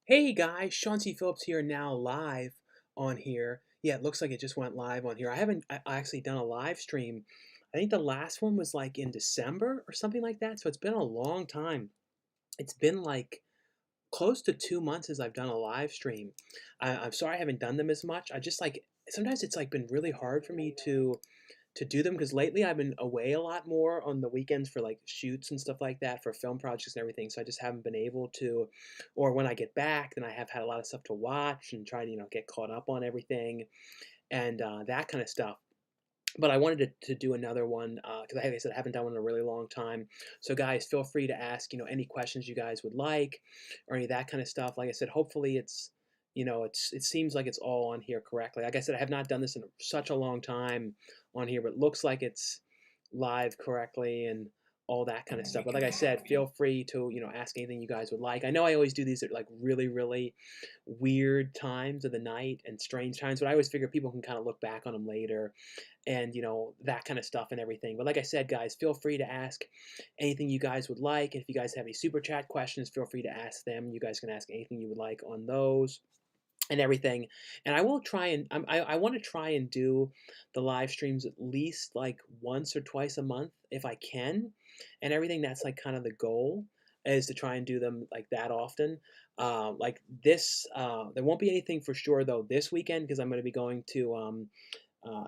Hey guys, Sean C. Phillips here now live on here. Yeah, it looks like it just went live on here. I actually done a live stream. I think the last one was like in December or something like that. So it's been a long time. It's been like close to 2 months as I've done a live stream. I'm sorry I haven't done them as much. I just like sometimes it's like been really hard for me to do them because lately I've been away a lot more on the weekends for like shoots and stuff like that for film projects and everything. So I just haven't been able to, or when I get back, then I have had a lot of stuff to watch and try to, get caught up on everything and that kind of stuff. But I wanted to do another one because, like I said, I haven't done one in a really long time. So, guys, feel free to ask, any questions you guys would like, or any of that kind of stuff. Like I said, hopefully it seems like it's all on here correctly. Like I said, I have not done this in such a long time on here, but it looks like it's live correctly and all that kind of stuff. But like I said, feel free to ask anything you guys would like. I know I always do these at like really really weird times of the night and strange times, but I always figure people can kind of look back on them later and that kind of stuff and everything. But like I said, guys, feel free to ask anything you guys would like. If you guys have any super chat questions, feel free to ask them. You guys can ask anything you would like on those and everything. And I will try and I want to try and do the live streams at least like once or twice a month if I can, and everything. That's like kind of the goal, is to try and do them like that often. Like this, there won't be anything for sure though this weekend because I'm going to be going to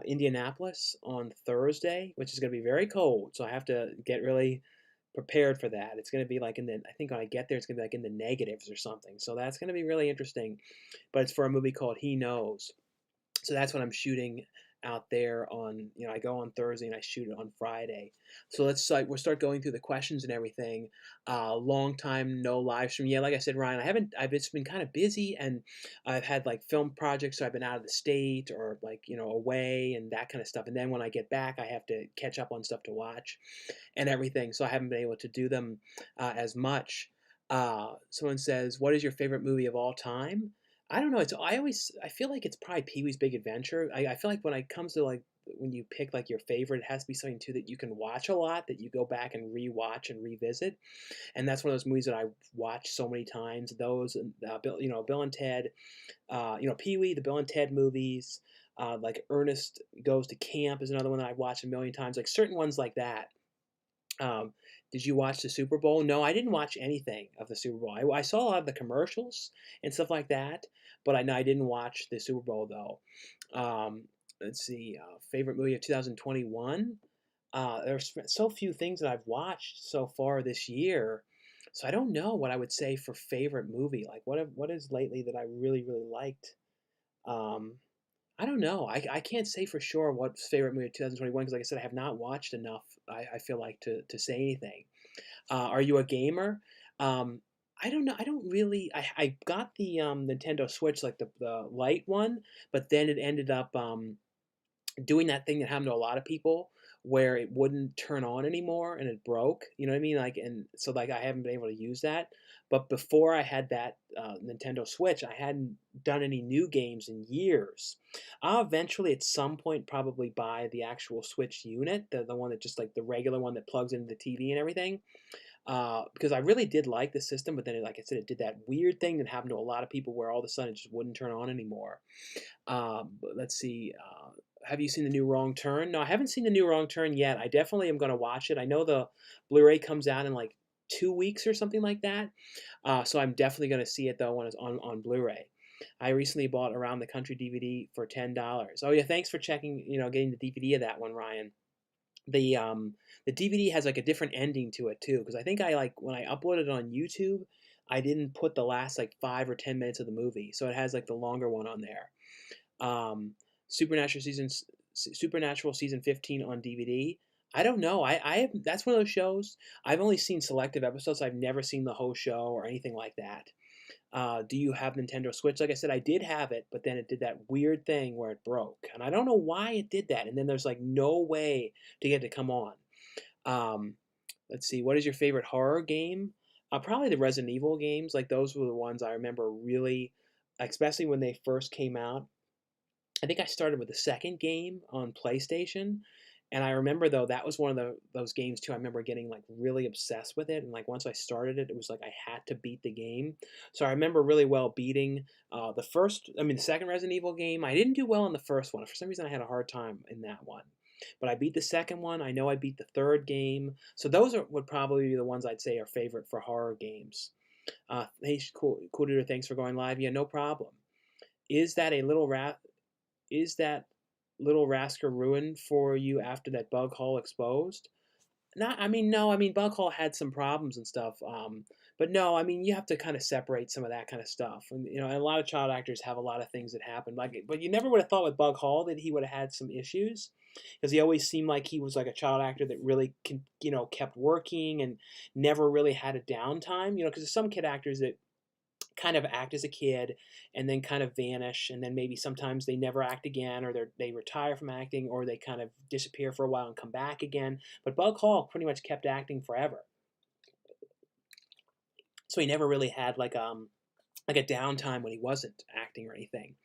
Indianapolis on Thursday, which is going to be very cold. So I have to get really prepared for that. It's going to be like I think when I get there, it's going to be like in the negatives or something. So that's going to be really interesting. But it's for a movie called He Knows. So that's what I'm shooting out there on. I go on Thursday and I shoot it on Friday. So we'll start going through the questions and everything. Long time no live stream. Yeah, like I said, Ryan, I've just been kind of busy, and I've had like film projects, so I've been out of the state or like away and that kind of stuff. And then when I get back, I have to catch up on stuff to watch and everything. So I haven't been able to do them as much. Someone says, "What is your favorite movie of all time?" I don't know. I feel like it's probably Pee Wee's Big Adventure. I feel like when it comes to like when you pick like your favorite, it has to be something too that you can watch a lot, that you go back and rewatch and revisit. And that's one of those movies that I watched so many times. Those, Bill and Ted, Pee Wee, the Bill and Ted movies, like Ernest Goes to Camp is another one that I've watched a million times. Like certain ones like that. Um, did you watch the Super Bowl? No, I didn't watch anything of the Super Bowl. I saw a lot of the commercials and stuff like that, but I didn't watch the Super Bowl though. Let's see, favorite movie of 2021. There's so few things that I've watched so far this year, so I don't know what I would say for favorite movie. Like what is lately that I really really liked. Um, I don't know. I can't say for sure what's favorite movie of 2021 because, like I said, I have not watched enough. I feel like to say anything. Are you a gamer? Um, I don't know. I don't really. I got the Nintendo Switch, like the light one, but then it ended up doing that thing that happened to a lot of people where it wouldn't turn on anymore and it broke. You know what I mean? Like, and so like I haven't been able to use that. But before I had that Nintendo Switch, I hadn't done any new games in years. I'll eventually, at some point, probably buy the actual Switch unit, the one that just like the regular one that plugs into the TV and everything. Because I really did like the system, but then, like I said, it did that weird thing that happened to a lot of people where all of a sudden it just wouldn't turn on anymore. But let's see. Have you seen the new Wrong Turn? No, I haven't seen the new Wrong Turn yet. I definitely am going to watch it. I know the Blu-ray comes out in like 2 weeks or something like that. So I'm definitely going to see it though when it's on Blu-ray. I recently bought Around the Country DVD for $10. Oh yeah, thanks for checking. Getting the DVD of that one, Ryan. The DVD has like a different ending to it too, because I think I like when I uploaded it on YouTube, I didn't put the last like 5 or 10 minutes of the movie, so it has like the longer one on there. Um, Supernatural Supernatural season 15 on DVD. I don't know. I have, that's one of those shows. I've only seen selective episodes. I've never seen the whole show or anything like that. Do you have Nintendo Switch? Like I said, I did have it, but then it did that weird thing where it broke, and I don't know why it did that. And then there's like no way to get it to come on. Um, let's see. What is your favorite horror game? Probably the Resident Evil games. Like those were the ones I remember really, especially when they first came out. I think I started with the second game on PlayStation, And I remember though that was one of those games too. I remember getting like really obsessed with it, and like once I started it, it was like I had to beat the game. So I remember really well beating the second Resident Evil game. I didn't do well in the first one. For some reason, I had a hard time in that one. But I beat the second one. I know I beat the third game. So would probably be the ones I'd say are favorite for horror games. Hey, cool dude, thanks for going live. Yeah, no problem. Is that a little rat? Is that little Rasker ruined for you after that bug hole exposed? Not, I mean, no, I mean, bug hole had some problems and stuff. But no, I mean, you have to kind of separate some of that kind of stuff. And, and a lot of child actors have a lot of things that happen. Like, but you never would have thought with Bug Hall that he would have had some issues because he always seemed like he was like a child actor that really, kept working and never really had a downtime. Because there's some kid actors that kind of act as a kid and then kind of vanish, and then maybe sometimes they never act again, or they retire from acting, or they kind of disappear for a while and come back again. But Bug Hall pretty much kept acting forever, so he never really had like a downtime when he wasn't acting or anything.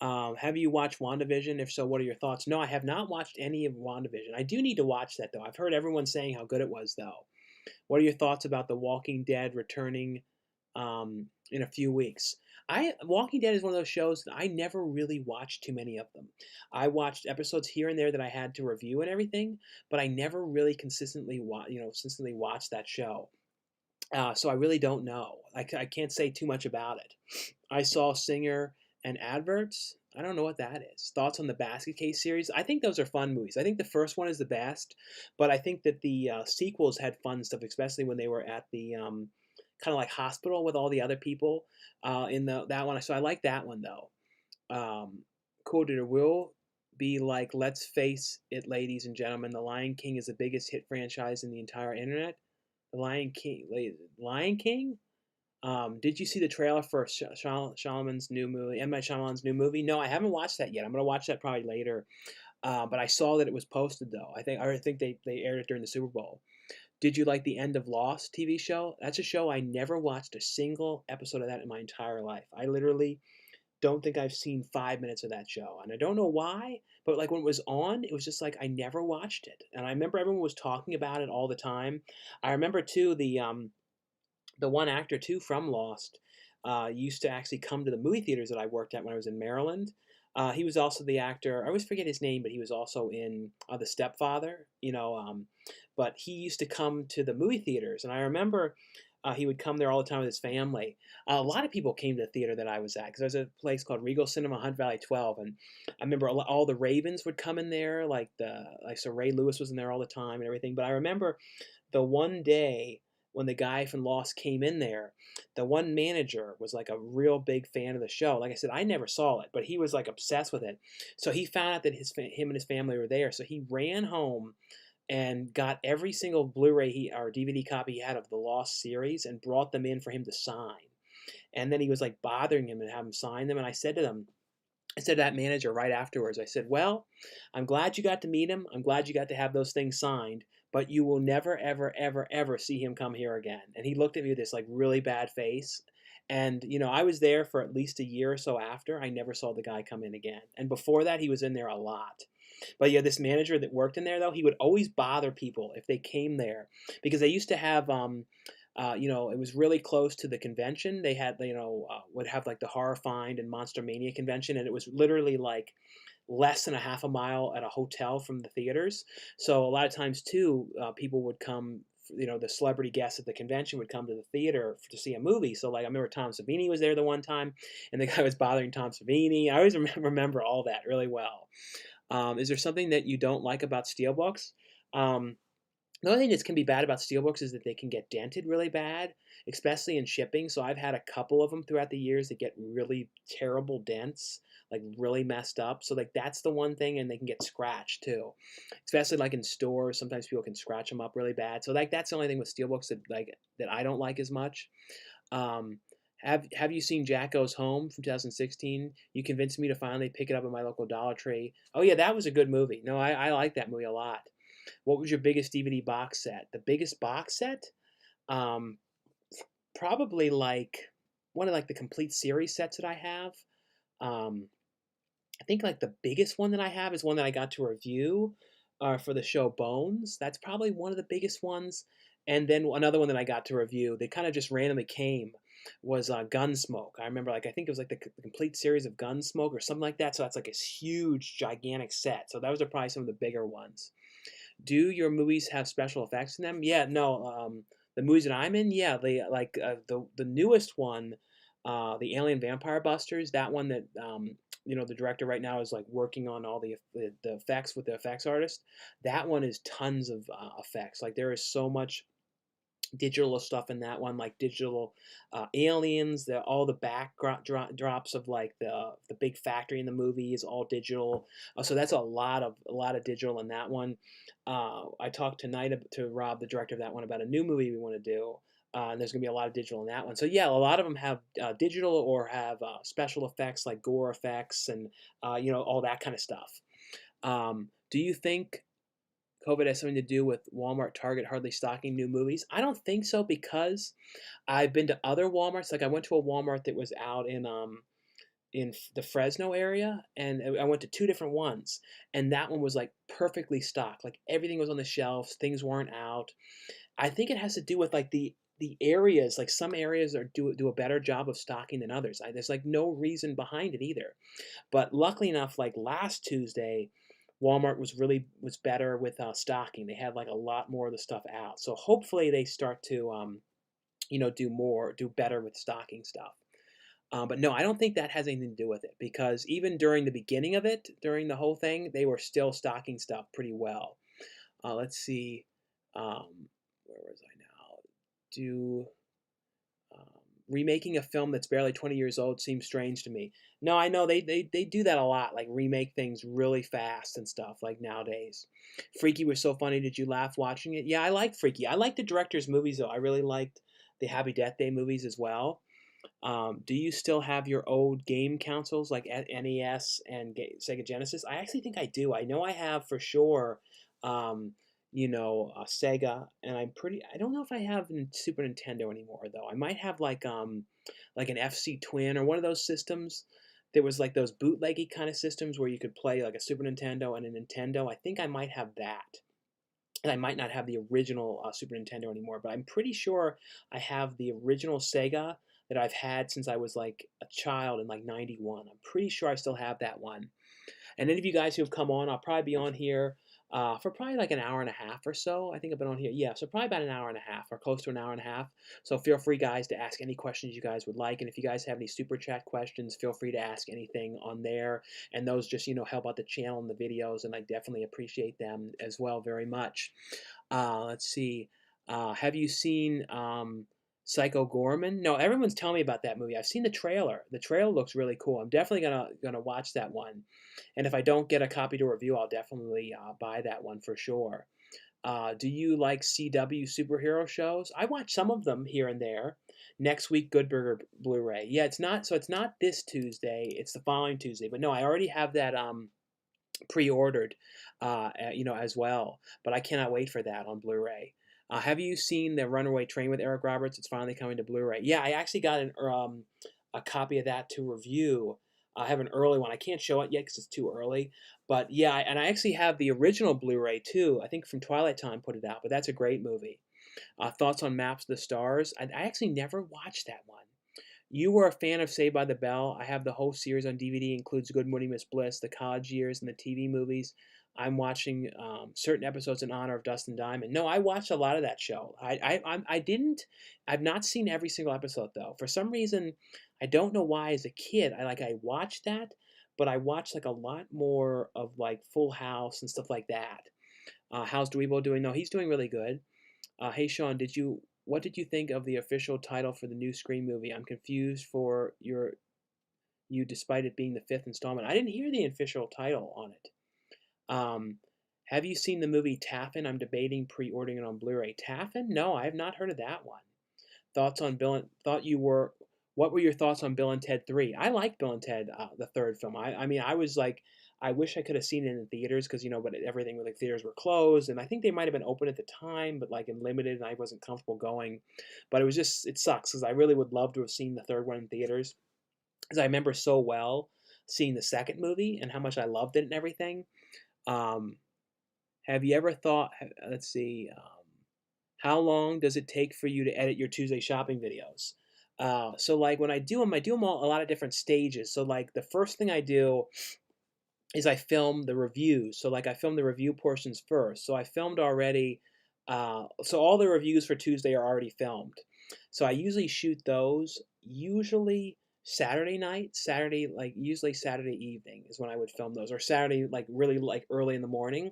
Have you watched WandaVision? If so, what are your thoughts? No, I have not watched any of WandaVision. I do need to watch that though. I've heard everyone saying how good it was though. What are your thoughts about The Walking Dead returning in a few weeks? Walking Dead is one of those shows that I never really watched too many of them. I watched episodes here and there that I had to review and everything, but I never really consistently watched that show. So I really don't know. I can't say too much about it. I saw Singer and Adverts. I don't know what that is. Thoughts on the Basket Case series? I think those are fun movies. I think the first one is the best, but I think that the sequels had fun stuff, especially when they were at the kind of like hospital with all the other people in that one. So I like that one though. Cool, dude. It will be like, let's face it, ladies and gentlemen, The Lion King is the biggest hit franchise in the entire internet. The Lion King, Lion King. Did you see the trailer for Shyamalan's new movie? M. Night Shyamalan's new movie? No, I haven't watched that yet. I'm gonna watch that probably later. But I saw that it was posted though. I think they aired it during the Super Bowl. Did you like the end of Lost TV show? That's a show I never watched a single episode of that in my entire life. I literally don't think I've seen 5 minutes of that show, and I don't know why. But like when it was on, it was just like I never watched it, and I remember everyone was talking about it all the time. I remember too the one actor too from Lost used to actually come to the movie theaters that I worked at when I was in Maryland. He was also the actor. I always forget his name, but he was also in The Stepfather. But he used to come to the movie theaters, and I remember he would come there all the time with his family. A lot of people came to the theater that I was at because there's a place called Regal Cinema, Hunt Valley 12, and I remember all the Ravens would come in there, so Ray Lewis was in there all the time and everything. But I remember the one day when the guy from Lost came in there, the one manager was like a real big fan of the show. Like I said, I never saw it, but he was like obsessed with it. So he found out that him and his family were there. So he ran home and got every single Blu-ray or DVD copy he had of the Lost series and brought them in for him to sign. And then he was like bothering him and have him sign them. And I said to that manager right afterwards, I said, well, I'm glad you got to meet him. I'm glad you got to have those things signed, but you will never, ever, ever, ever see him come here again. And he looked at me with this like really bad face. And, I was there for at least a year or so after. I never saw the guy come in again. And before that, he was in there a lot. But yeah, this manager that worked in there, though, he would always bother people if they came there because they used to have it was really close to the convention. They had, would have like the Horror Find and Monster Mania convention, and it was literally like less than a half a mile at a hotel from the theaters. So a lot of times too, people would come. The celebrity guests at the convention would come to the theater to see a movie. So like I remember Tom Savini was there the one time, and the guy was bothering Tom Savini. I always remember all that really well. Is there something that you don't like about steelbooks? Um, the only thing that can be bad about steelbooks is that they can get dented really bad, especially in shipping. So I've had a couple of them throughout the years that get really terrible dents, like really messed up. So like that's the one thing, and they can get scratched too, especially like in stores. Sometimes people can scratch them up really bad. So like that's the only thing with steelbooks that I don't like as much. Um, have you seen Jack Goes Home from 2016? You convinced me to finally pick it up at my local Dollar Tree. Oh yeah, that was a good movie. No, I like that movie a lot. What was your biggest DVD box set? The biggest box set? Um, Probably like one of like the complete series sets that I have. Um, I think like the biggest one that I have is one that I got to review. for the show Bones. That's probably one of the biggest ones. And then another one that I got to review, they kind of just randomly came, was Gunsmoke. I remember, like, I think it was like the complete series of Gunsmoke or something like that. So that's like a huge, gigantic set. So those are probably some of the bigger ones. Do your movies have special effects in them? Yeah, no. The movies that I'm in, yeah, they like the newest one, the Alien Vampire Busters. That one that the director right now is like working on all the effects with the effects artist. That one is tons of effects. Like there is so much digital stuff in that one, like digital aliens. All the drops of like the big factory in the movie is all digital. So that's a lot of digital in that one. I talked tonight to Rob, the director of that one, about a new movie we want to do. And there's going to be a lot of digital in that one. So yeah, a lot of them have digital or have special effects like gore effects and all that kind of stuff. Do you think COVID has something to do with Walmart, Target hardly stocking new movies? I don't think so because I've been to other Walmarts. Like I went to a Walmart that was out in the Fresno area, and I went to two different ones, and that one was like perfectly stocked. Like everything was on the shelves, things weren't out. I think it has to do with like the areas. Like some areas do a better job of stocking than others. There's like no reason behind it either. But luckily enough, like last Tuesday, Walmart was better with stocking. They had like a lot more of the stuff out. So hopefully they start to do better with stocking stuff. But no, I don't think that has anything to do with it because even during the beginning of it, during the whole thing, they were still stocking stuff pretty well. Let's see, where was I now? Do um, Remaking a film that's barely 20 years old seems strange to me. No, I know they do that a lot, like remake things really fast and stuff, like nowadays. Freaky was so funny. Did you laugh watching it? Yeah, I like Freaky. I like the director's movies, though. I really liked the Happy Death Day movies as well. Do you still have your old game consoles like NES and Sega Genesis? I actually think I do. I know I have for sure. Um, Sega, and I don't know if I have Super Nintendo anymore though. I might have like an FC Twin or one of those systems. There was like those bootleggy kind of systems where you could play like a Super Nintendo and a Nintendo. I think I might have that. And I might not have the original Super Nintendo anymore, but I'm pretty sure I have the original Sega that I've had since I was like a child in like '91. I'm pretty sure I still have that one. And any of you guys who have come on, I'll probably be on here for probably like an hour and a half or so. I think I've been on here, yeah, so probably about an hour and a half or close to an hour and a half. So feel free, guys, to ask any questions you guys would like. And if you guys have any super chat questions, feel free to ask anything on there. And those just, help out the channel and the videos, and I definitely appreciate them as well very much. Let's see. Have you seen Psycho Gorman? No, everyone's telling me about that movie. I've seen the trailer. The trailer looks really cool. I'm definitely gonna watch that one. And if I don't get a copy to review, I'll definitely buy that one for sure. Do you like CW superhero shows? I watch some of them here and there. Next week, Good Burger Blu-ray. Yeah, it's not this Tuesday. It's the following Tuesday. But no, I already have that pre-ordered, as well. But I cannot wait for that on Blu-ray. Have you seen the Runaway Train with Eric Roberts? It's finally coming to Blu-ray. Yeah, I actually got a copy of that to review. I have an early one. I can't show it yet because it's too early. But yeah, and I actually have the original Blu-ray too. I think from Twilight Time put it out, but that's a great movie. Thoughts on Maps of the Stars? I actually never watched that one. You were a fan of Saved by the Bell. I have the whole series on DVD. Includes Good Morning Miss Bliss, the college years, and the TV movies. I'm watching certain episodes in honor of Dustin Diamond. No, I watched a lot of that show. I didn't. I've not seen every single episode though. For some reason, I don't know why. As a kid, I watched that, but I watched like a lot more of like Full House and stuff like that. How's Dweebo doing? No, he's doing really good. Hey Sean, what did you think of the official title for the new Scream movie? I'm confused for you despite it being the fifth installment. I didn't hear the official title on it. Um, have you seen the movie Taffin? I'm debating pre-ordering it on Blu-ray. Taffin? No, I have not heard of that one. Thoughts on Bill? What were your thoughts on Bill and Ted 3? I like Bill and Ted, the third film. I mean, I was like, I wish I could have seen it in theaters because but everything with like theaters were closed, and I think they might have been open at the time, but like in limited, and I wasn't comfortable going. But it sucks because I really would love to have seen the third one in theaters because I remember so well seeing the second movie and how much I loved it and everything. Um, Have you ever thought? Let's see. How long does it take for you to edit your Tuesday shopping videos? So like when I do them all a lot of different stages. So like the first thing I do is I film the reviews. So like I film the review portions first. So I filmed already. So all the reviews for Tuesday are already filmed. So I usually shoot those usually Saturday night, Saturday like usually Saturday evening is when I would film those, or Saturday like really like early in the morning.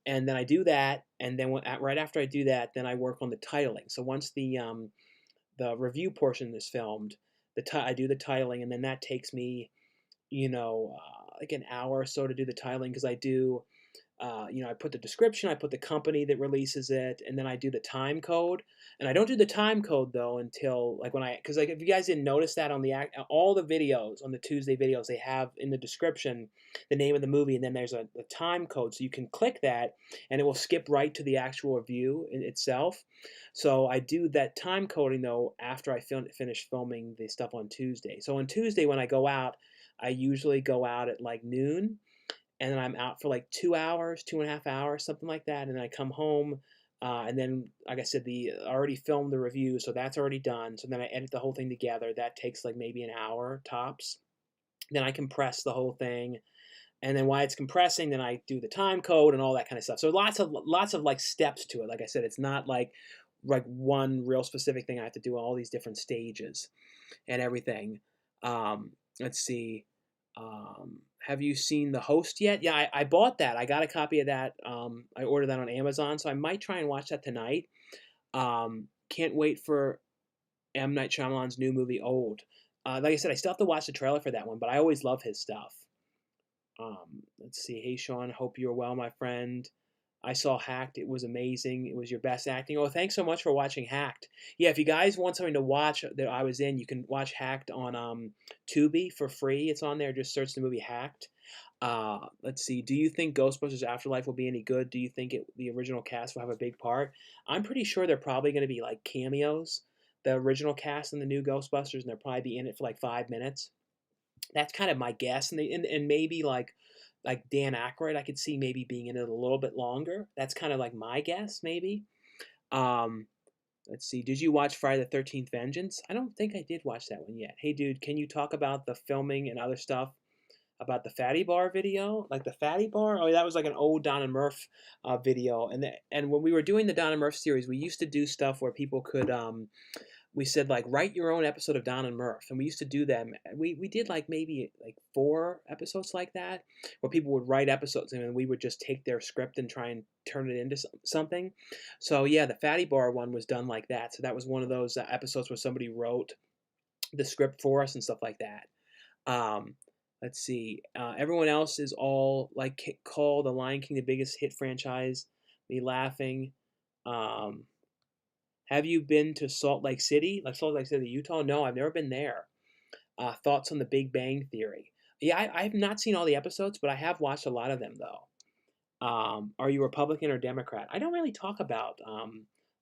And then I do that, and then right after I do that, then I work on the titling. So once the review portion is filmed, I do the titling, and then that takes me like an hour or so to do the titling because I do I put the description, I put the company that releases it, and then I do the time code. And I don't do the time code though until like because like if you guys didn't notice that on all the videos on the Tuesday videos, they have in the description the name of the movie, and then there's a time code, so you can click that, and it will skip right to the actual review in itself. So I do that time coding though after I finish filming the stuff on Tuesday. So on Tuesday when I go out, I usually go out at like noon, and then I'm out for like 2 hours, 2.5 hours, something like that. And then I come home, and then, like I said, I already filmed the review, so that's already done. So then I edit the whole thing together. That takes like maybe an hour tops. Then I compress the whole thing, and then while it's compressing, then I do the time code and all that kind of stuff. So lots of like steps to it. Like I said, it's not like one real specific thing. I have to do all these different stages and everything. Let's see. Have you seen The Host yet? Yeah, I bought that. I got a copy of that. I ordered that on Amazon, so I might try and watch that tonight. Can't wait for M. Night Shyamalan's new movie, Old. Like I said, I still have to watch the trailer for that one, but I always love his stuff. Let's see. Hey, Sean. Hope you're well, my friend. I saw Hacked. It was amazing. It was your best acting. Oh, thanks so much for watching Hacked. Yeah, if you guys want something to watch that I was in, you can watch Hacked on Tubi for free. It's on there. Just search the movie Hacked. Let's see. Do you think Ghostbusters Afterlife will be any good? Do you think the original cast will have a big part? I'm pretty sure they're probably going to be like cameos. The original cast and the new Ghostbusters, and they'll probably be in it for like 5 minutes. That's kind of my guess, and maybe like Dan Aykroyd, I could see maybe being in it a little bit longer. That's kind of like my guess, maybe. Um, let's see. Did you watch Friday the 13th Vengeance? I don't think I did watch that one yet. Hey, dude, can you talk about the filming and other stuff about the Fatty Bar video? Like the Fatty Bar? Oh, that was like an old Don and Murph video. And when we were doing the Don and Murph series, we used to do stuff where people could we said like write your own episode of Don and Murph, and we used to do them. We did like maybe like 4 episodes like that, where people would write episodes, and then we would just take their script and try and turn it into something. So yeah, the Fatty Bar one was done like that. So that was one of those episodes where somebody wrote the script for us and stuff like that. Um, let's see. Everyone else is all like call The Lion King the biggest hit franchise. Me laughing. Um, have you been to Salt Lake City? Like Salt Lake City, Utah? No, I've never been there. Thoughts on the Big Bang Theory? Yeah, I have not seen all the episodes, but I have watched a lot of them though. Are you Republican or Democrat? I don't really talk about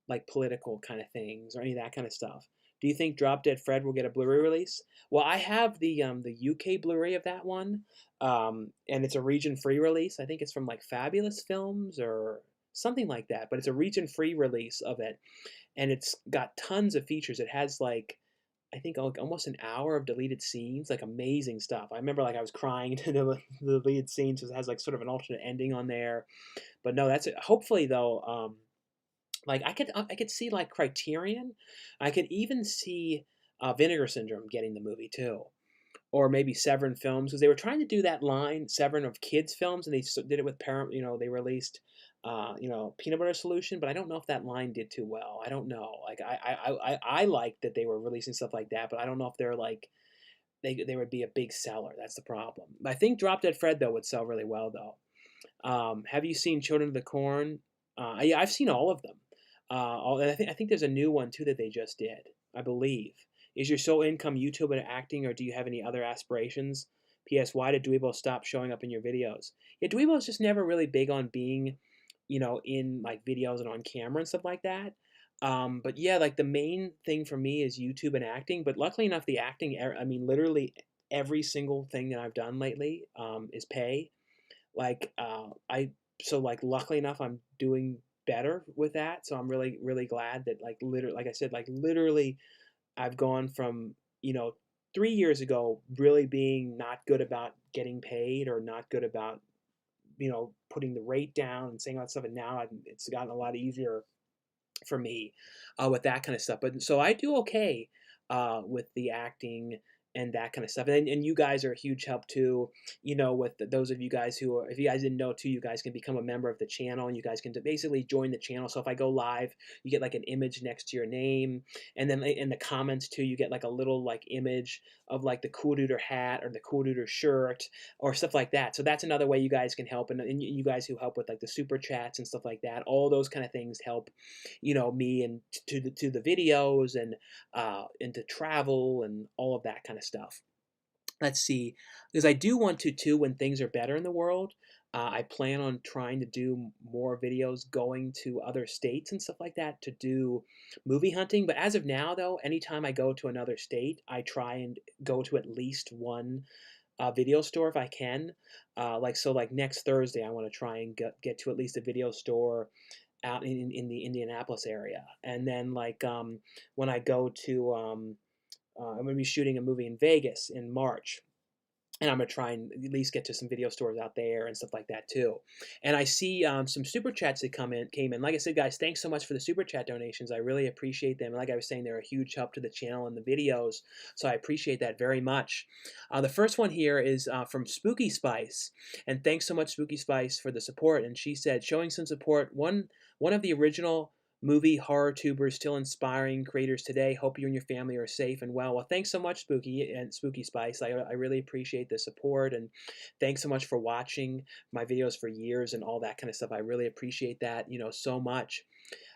like political kind of things or any of that kind of stuff. Do you think Drop Dead Fred will get a Blu-ray release? Well, I have the UK Blu-ray of that one, and it's a region-free release. I think it's from like Fabulous Films or something like that, but it's a region-free release of it, and it's got tons of features. It has like I think like almost an hour of deleted scenes, like amazing stuff. I remember like I was crying to the deleted scenes because it has like sort of an alternate ending on there. But no, that's it. Hopefully though, like I could see like Criterion, I could even see Vinegar Syndrome getting the movie too, or maybe Severin Films because they were trying to do that line Severin of kids films, and they did it with Paramount. They released Peanut Butter Solution, but I don't know if that line did too well. I don't know. Like I like that they were releasing stuff like that, but I don't know if they're like they would be a big seller. That's the problem. I think Drop Dead Fred though would sell really well though. Have you seen Children of the Corn? Yeah, I've seen all of them. And I think there's a new one too that they just did. I believe. Is your sole income YouTube and acting, or do you have any other aspirations? P.S. Why did Dweebo stop showing up in your videos? Yeah, Dweebo's just never really big on being, in like videos and on camera and stuff like that. But yeah, like the main thing for me is YouTube and acting. But luckily enough, the acting, I mean, literally every single thing that I've done lately is pay. Like I so like luckily enough, I'm doing better with that. So I'm really really glad that like literally, like I said, like literally, I've gone from, you know, 3 years ago really being not good about getting paid or not good about, you know, putting the rate down and saying all that stuff, and now it's gotten a lot easier for me with that kind of stuff. But so I do okay with the acting and that kind of stuff. And you guys are a huge help too. You know, with those of you guys who are, if you guys didn't know too, you guys can become a member of the channel and you guys can basically join the channel. So if I go live, you get like an image next to your name. And then in the comments too, you get like a little like image of like the Cool Duder hat or the Cool Duder shirt or stuff like that. So that's another way you guys can help. And you guys who help with like the super chats and stuff like that, all those kind of things help, you know, me and to the videos and to travel and all of that kind of stuff. Let's see, because I do want to too when things are better in the world. I plan on trying to do more videos going to other states and stuff like that to do movie hunting. But as of now, though, anytime I go to another state, I try and go to at least one video store if I can. Like so, like next Thursday, I want to try and get to at least a video store out in the Indianapolis area. And then like when I go to I'm going to be shooting a movie in Vegas in March. And I'm gonna try and at least get to some video stores out there and stuff like that too. And I see some super chats that came in. Like I said, guys, thanks so much for the super chat donations. I really appreciate them. And like I was saying, they're a huge help to the channel and the videos, so I appreciate that very much. The first one here is from Spooky Spice, and thanks so much, Spooky Spice, for the support. And she said, showing some support. One of the original movie horror tubers still inspiring creators today. Hope you and your family are safe and well. Well, thanks so much, Spooky and Spooky Spice. I really appreciate the support, and thanks so much for watching my videos for years and all that kind of stuff. I really appreciate that, you know, so much.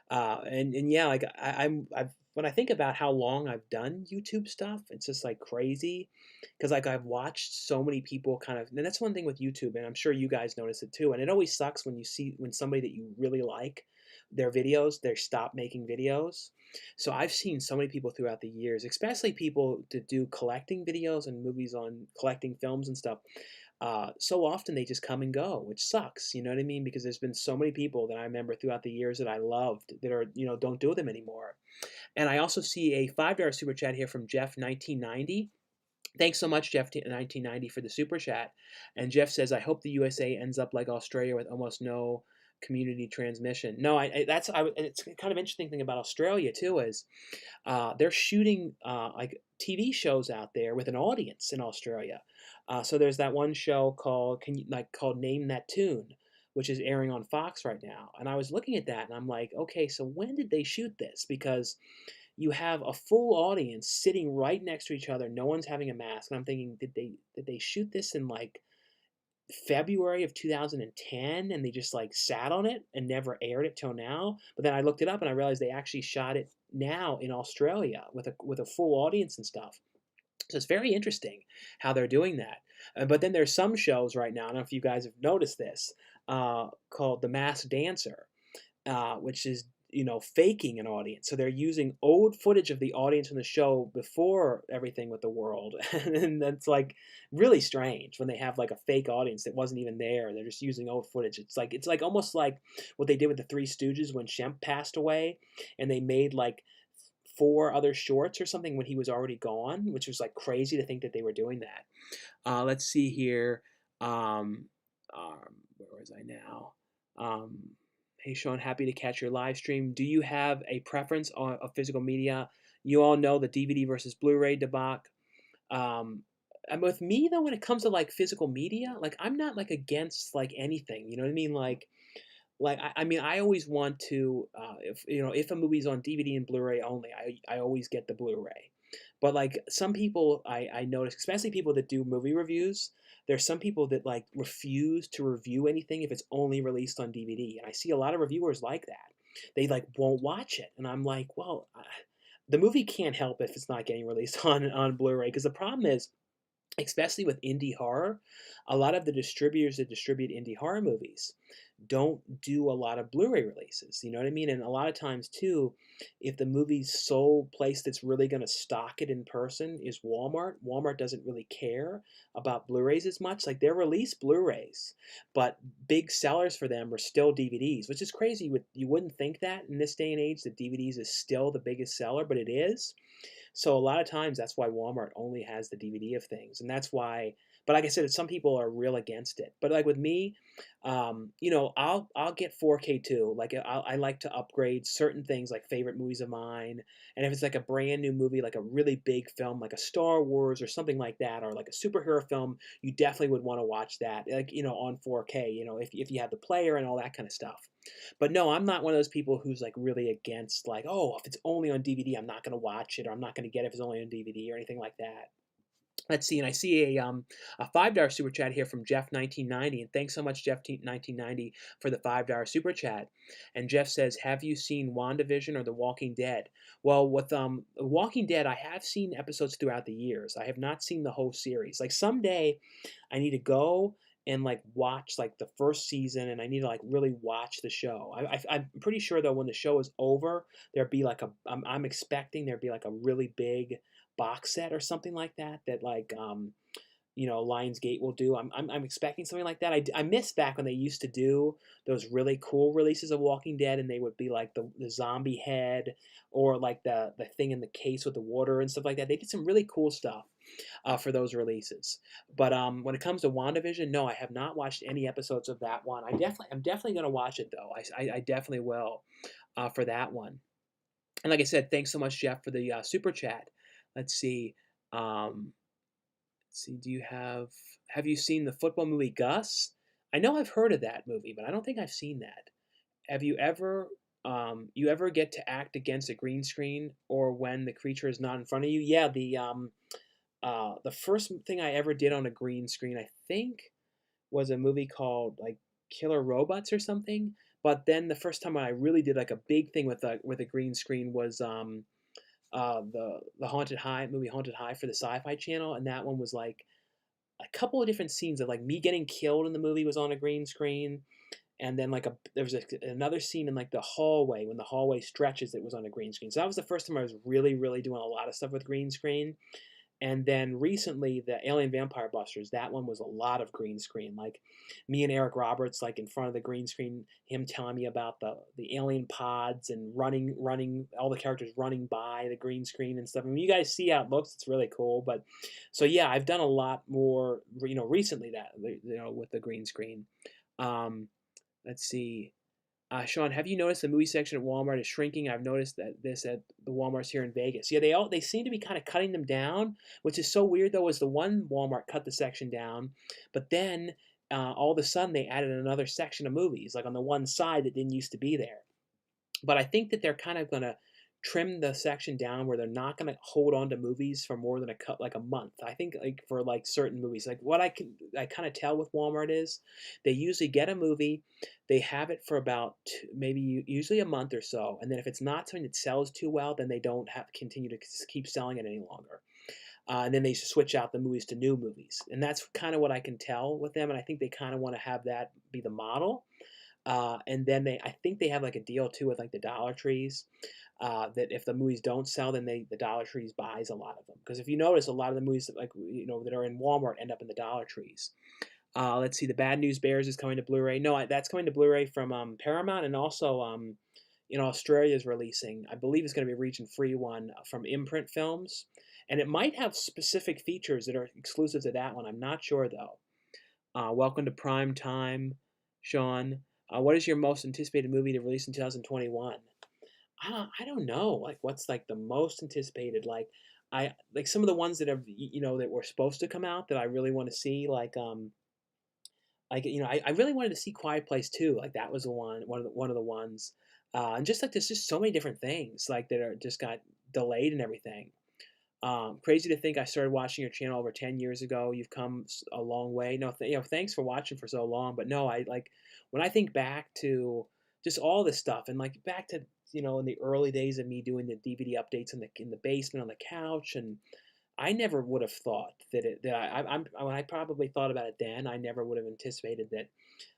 And yeah, like I've when I think about how long I've done YouTube stuff, it's just like crazy because like I've watched so many people kind of, and that's one thing with YouTube, and I'm sure you guys notice it too. And it always sucks when you see when somebody that you really like their videos, they stop making videos. So I've seen so many people throughout the years, especially people that do collecting videos and movies on collecting films and stuff. So often they just come and go, which sucks. You know what I mean? Because there's been so many people that I remember throughout the years that I loved that are, you know, don't do them anymore. And I also see a $5 super chat here from Jeff 1990. Thanks so much, Jeff 1990, for the super chat. And Jeff says, I hope the USA ends up like Australia with almost no community transmission. No, it's kind of interesting thing about Australia too is they're shooting like TV shows out there with an audience in Australia. So there's that one show called called Name That Tune, which is airing on Fox right now. And I was looking at that and I'm like, okay, so when did they shoot this? Because you have a full audience sitting right next to each other. No one's having a mask. And I'm thinking, did they shoot this in like February of 2010 and they just like sat on it and never aired it till now? But then I looked it up and I realized they actually shot it now in Australia with a full audience and stuff. So it's very interesting how they're doing that. But then there's some shows right now, I don't know if you guys have noticed this, called The Masked Dancer, which is, you know, faking an audience. So they're using old footage of the audience in the show before everything with the world. And that's like really strange when they have like a fake audience that wasn't even there. They're just using old footage. It's like almost like what they did with the Three Stooges when Shemp passed away and they made like four other shorts or something when he was already gone, which was like crazy to think that they were doing that. Let's see here. Um, where was I now? Um, hey Sean, happy to catch your live stream. Do you have a preference of physical media? You all know the DVD versus Blu-ray debacle. And with me though, when it comes to like physical media, like I'm not like against like anything. You know what I mean? I mean, I always want to, if you know, if a movie's on DVD and Blu-ray only, I always get the Blu-ray. But like some people, I notice, especially people that do movie reviews, there's some people that like refuse to review anything if it's only released on DVD, and I see a lot of reviewers like that. They like won't watch it, and I'm like, well, the movie can't help if it's not getting released on Blu-ray, because the problem is, especially with indie horror, a lot of the distributors that distribute indie horror movies, don't do a lot of Blu-ray releases. You know what I mean? And a lot of times too, if the movie's sole place that's really going to stock it in person is Walmart, Walmart doesn't really care about Blu-rays as much. Like, they're released Blu-rays, but big sellers for them are still DVDs, which is crazy. You wouldn't think that in this day and age that DVDs is still the biggest seller, but it is. So a lot of times that's why Walmart only has the DVD of things, and that's why. But like I said, some people are real against it. But like with me, I'll get 4K too. Like, I like to upgrade certain things, like favorite movies of mine. And if it's like a brand new movie, like a really big film, like a Star Wars or something like that, or like a superhero film, you definitely would want to watch that, like, on 4K. If you have the player and all that kind of stuff. But no, I'm not one of those people who's like really against, like, oh, if it's only on DVD, I'm not going to watch it, or I'm not going to get it if it's only on DVD or anything like that. Let's see, and I see a $5 super chat here from Jeff 1990, and thanks so much, Jeff 1990, for the $5 super chat. And Jeff says, "Have you seen WandaVision or The Walking Dead?" Well, with Walking Dead, I have seen episodes throughout the years. I have not seen the whole series. Like, someday, I need to go and like watch like the first season, and I need to like really watch the show. I'm pretty sure though when the show is over, there'd be like I'm expecting there'd be like a really big box set or something like that, that like Lionsgate will do. I'm expecting something like that. I miss back when they used to do those really cool releases of Walking Dead, and they would be like the zombie head, or like the thing in the case with the water and stuff like that. They did some really cool stuff for those releases. But when it comes to WandaVision, no, I have not watched any episodes of that one. I'm definitely going to watch it though. I definitely will for that one. And like I said, thanks so much, Jeff, for the super chat. Let's see. Um, let's see. Have you seen the football movie Gus? I know I've heard of that movie, but I don't think I've seen that. Have you ever get to act against a green screen, or when the creature is not in front of you? Yeah, the first thing I ever did on a green screen, I think, was a movie called like Killer Robots or something. But then the first time I really did like a big thing with a green screen was the Haunted High movie, Haunted High, for the Sci-Fi Channel, and that one was like a couple of different scenes of like me getting killed in the movie was on a green screen, and then like there was another scene in like the hallway, when the hallway stretches, it was on a green screen. So that was the first time I was really doing a lot of stuff with green screen. And then recently, the Alien Vampire Busters, that one was a lot of green screen. Like me and Eric Roberts, like in front of the green screen, him telling me about the alien pods, and running all the characters running by the green screen and stuff. I mean, you guys see how it looks; it's really cool. But so yeah, I've done a lot more, recently, that with the green screen. Um, let's see. Sean, have you noticed the movie section at Walmart is shrinking? I've noticed that this at the Walmarts here in Vegas. Yeah, they seem to be kind of cutting them down, which is so weird though. Was the one Walmart cut the section down, but then all of a sudden they added another section of movies, like on the one side that didn't used to be there. But I think that they're kind of gonna trim the section down where they're not gonna hold on to movies for more than like a month. I think, like, for like certain movies, like what I kind of tell with Walmart is they usually get a movie, they have it for about maybe usually a month or so, and then if it's not something that sells too well, then they don't have continue to keep selling it any longer. And then they switch out the movies to new movies, and that's kind of what I can tell with them. And I think they kind of want to have that be the model. And then I think they have like a deal too with like the Dollar Trees, that if the movies don't sell, then the Dollar Trees buys a lot of them. Because if you notice, a lot of the movies that, like, that are in Walmart end up in the Dollar Trees. Let's see, the Bad News Bears is coming to Blu-ray. No, that's coming to Blu-ray from Paramount, and also Australia is releasing. I believe it's going to be a region-free one from Imprint Films, and it might have specific features that are exclusive to that one. I'm not sure though. Welcome to Prime Time, Sean. What is your most anticipated movie to release in 2021? I don't know. Like, what's like the most anticipated? Like, I like some of the ones that have that were supposed to come out that I really want to see. I really wanted to see Quiet Place too. Like, that was one of the ones. And just like there's just so many different things like that are just got delayed and everything. Crazy to think I started watching your channel over 10 years ago. You've come a long way. No, thanks for watching for so long. But no, I like when I think back to just all this stuff, and like back to in the early days of me doing the DVD updates in the basement on the couch, and I never would have thought when I probably thought about it then, I never would have anticipated that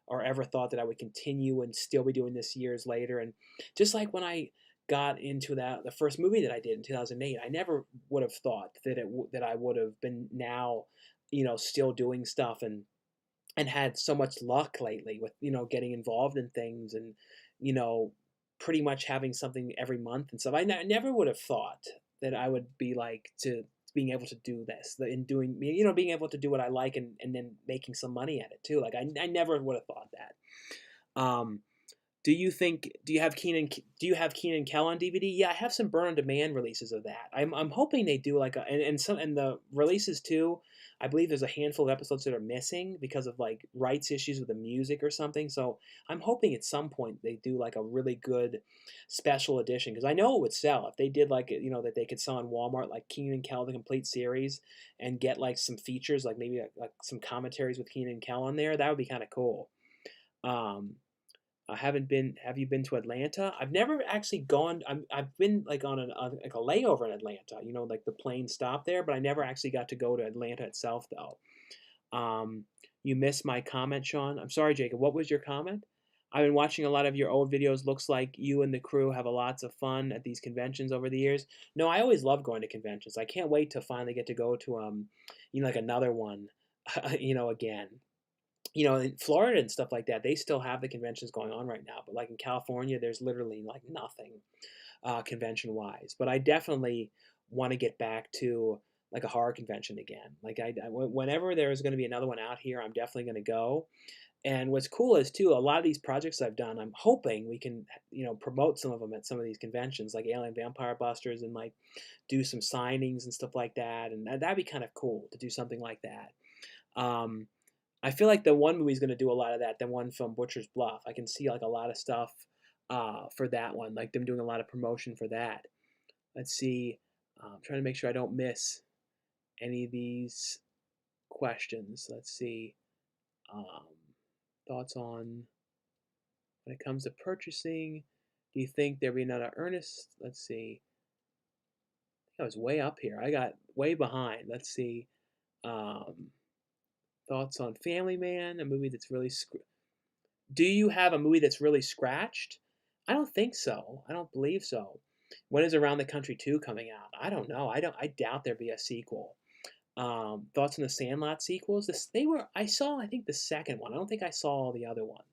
or ever thought that I would continue and still be doing this years later. And just like when I got into the first movie that I did in 2008, I never would have thought that I would have been now, still doing stuff and had so much luck lately with getting involved in things and you know pretty much having something every month and stuff. Never would have thought that I would be like to being able to do this and doing being able to do what I like and then making some money at it too. Like I never would have thought that. Do you have Keenan and Kel on DVD? Yeah, I have some burn on demand releases of that. I'm hoping they do like and the releases too. I believe there's a handful of episodes that are missing because of like rights issues with the music or something. So I'm hoping at some point they do like a really good special edition because I know it would sell if they did like that they could sell on Walmart like Keenan and Kel the complete series and get like some features like maybe like some commentaries with Keenan and Kel on there. That would be kind of cool. Um, I haven't been. Have you been to Atlanta? I've never actually gone. I've been like on like a layover in Atlanta. Like the plane stopped there, but I never actually got to go to Atlanta itself though. You missed my comment, Sean. I'm sorry, Jacob. What was your comment? I've been watching a lot of your old videos. Looks like you and the crew have a lots of fun at these conventions over the years. No, I always love going to conventions. I can't wait to finally get to go to like another one, again. In Florida and stuff like that, they still have the conventions going on right now. But like in California, there's literally like nothing convention wise. But I definitely want to get back to like a horror convention again. Like whenever there's going to be another one out here, I'm definitely going to go. And what's cool is too, a lot of these projects I've done, I'm hoping we can, promote some of them at some of these conventions, like Alien Vampire Busters, and like do some signings and stuff like that. And that'd be kind of cool to do something like that. I feel like the one movie's going to do a lot of that. The one from Butcher's Bluff, I can see like a lot of stuff for that one, like them doing a lot of promotion for that. Let's see. I'm trying to make sure I don't miss any of these questions. Let's see. Um, Thoughts on when it comes to purchasing. Do you think there'll be another Ernest? Let's see. I was way up here. I got way behind. Let's see. Um, Thoughts on Family Man, a movie that's really. Do you have a movie that's really scratched? I don't think so. I don't believe so. When is Around the Country 2 coming out? I don't know. I doubt there'd be a sequel. Thoughts on the Sandlot sequels? I saw I think the second one. I don't think I saw all the other one.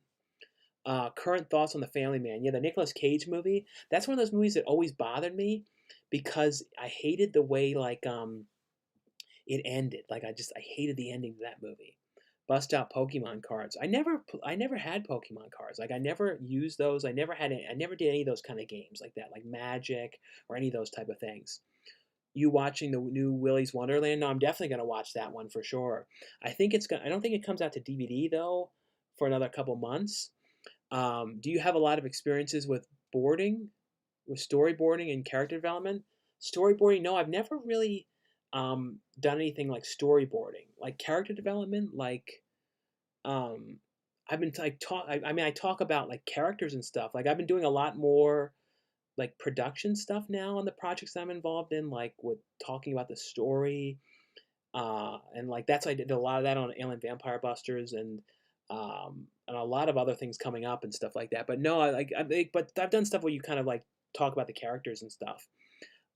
Current thoughts on the Family Man? Yeah, the Nicolas Cage movie. That's one of those movies that always bothered me because I hated the way like it ended. Like I hated the ending of that movie. Bust out Pokemon cards. I never had Pokemon cards. Like I never used those. I never did any of those kind of games like that, like Magic or any of those type of things. You watching the new Willy's Wonderland? No, I'm definitely gonna watch that one for sure. I don't think it comes out to DVD though for another couple months. Do you have a lot of experiences with storyboarding and character development? Storyboarding? No, I've never really done anything like storyboarding, like character development. Like um, I've been like talk. I mean, I talk about like characters and stuff. Like I've been doing a lot more like production stuff now on the projects I'm involved in, like with talking about the story. And like that's I did a lot of that on Alien Vampire Busters and a lot of other things coming up and stuff like that. But no, but I've done stuff where you kind of like talk about the characters and stuff.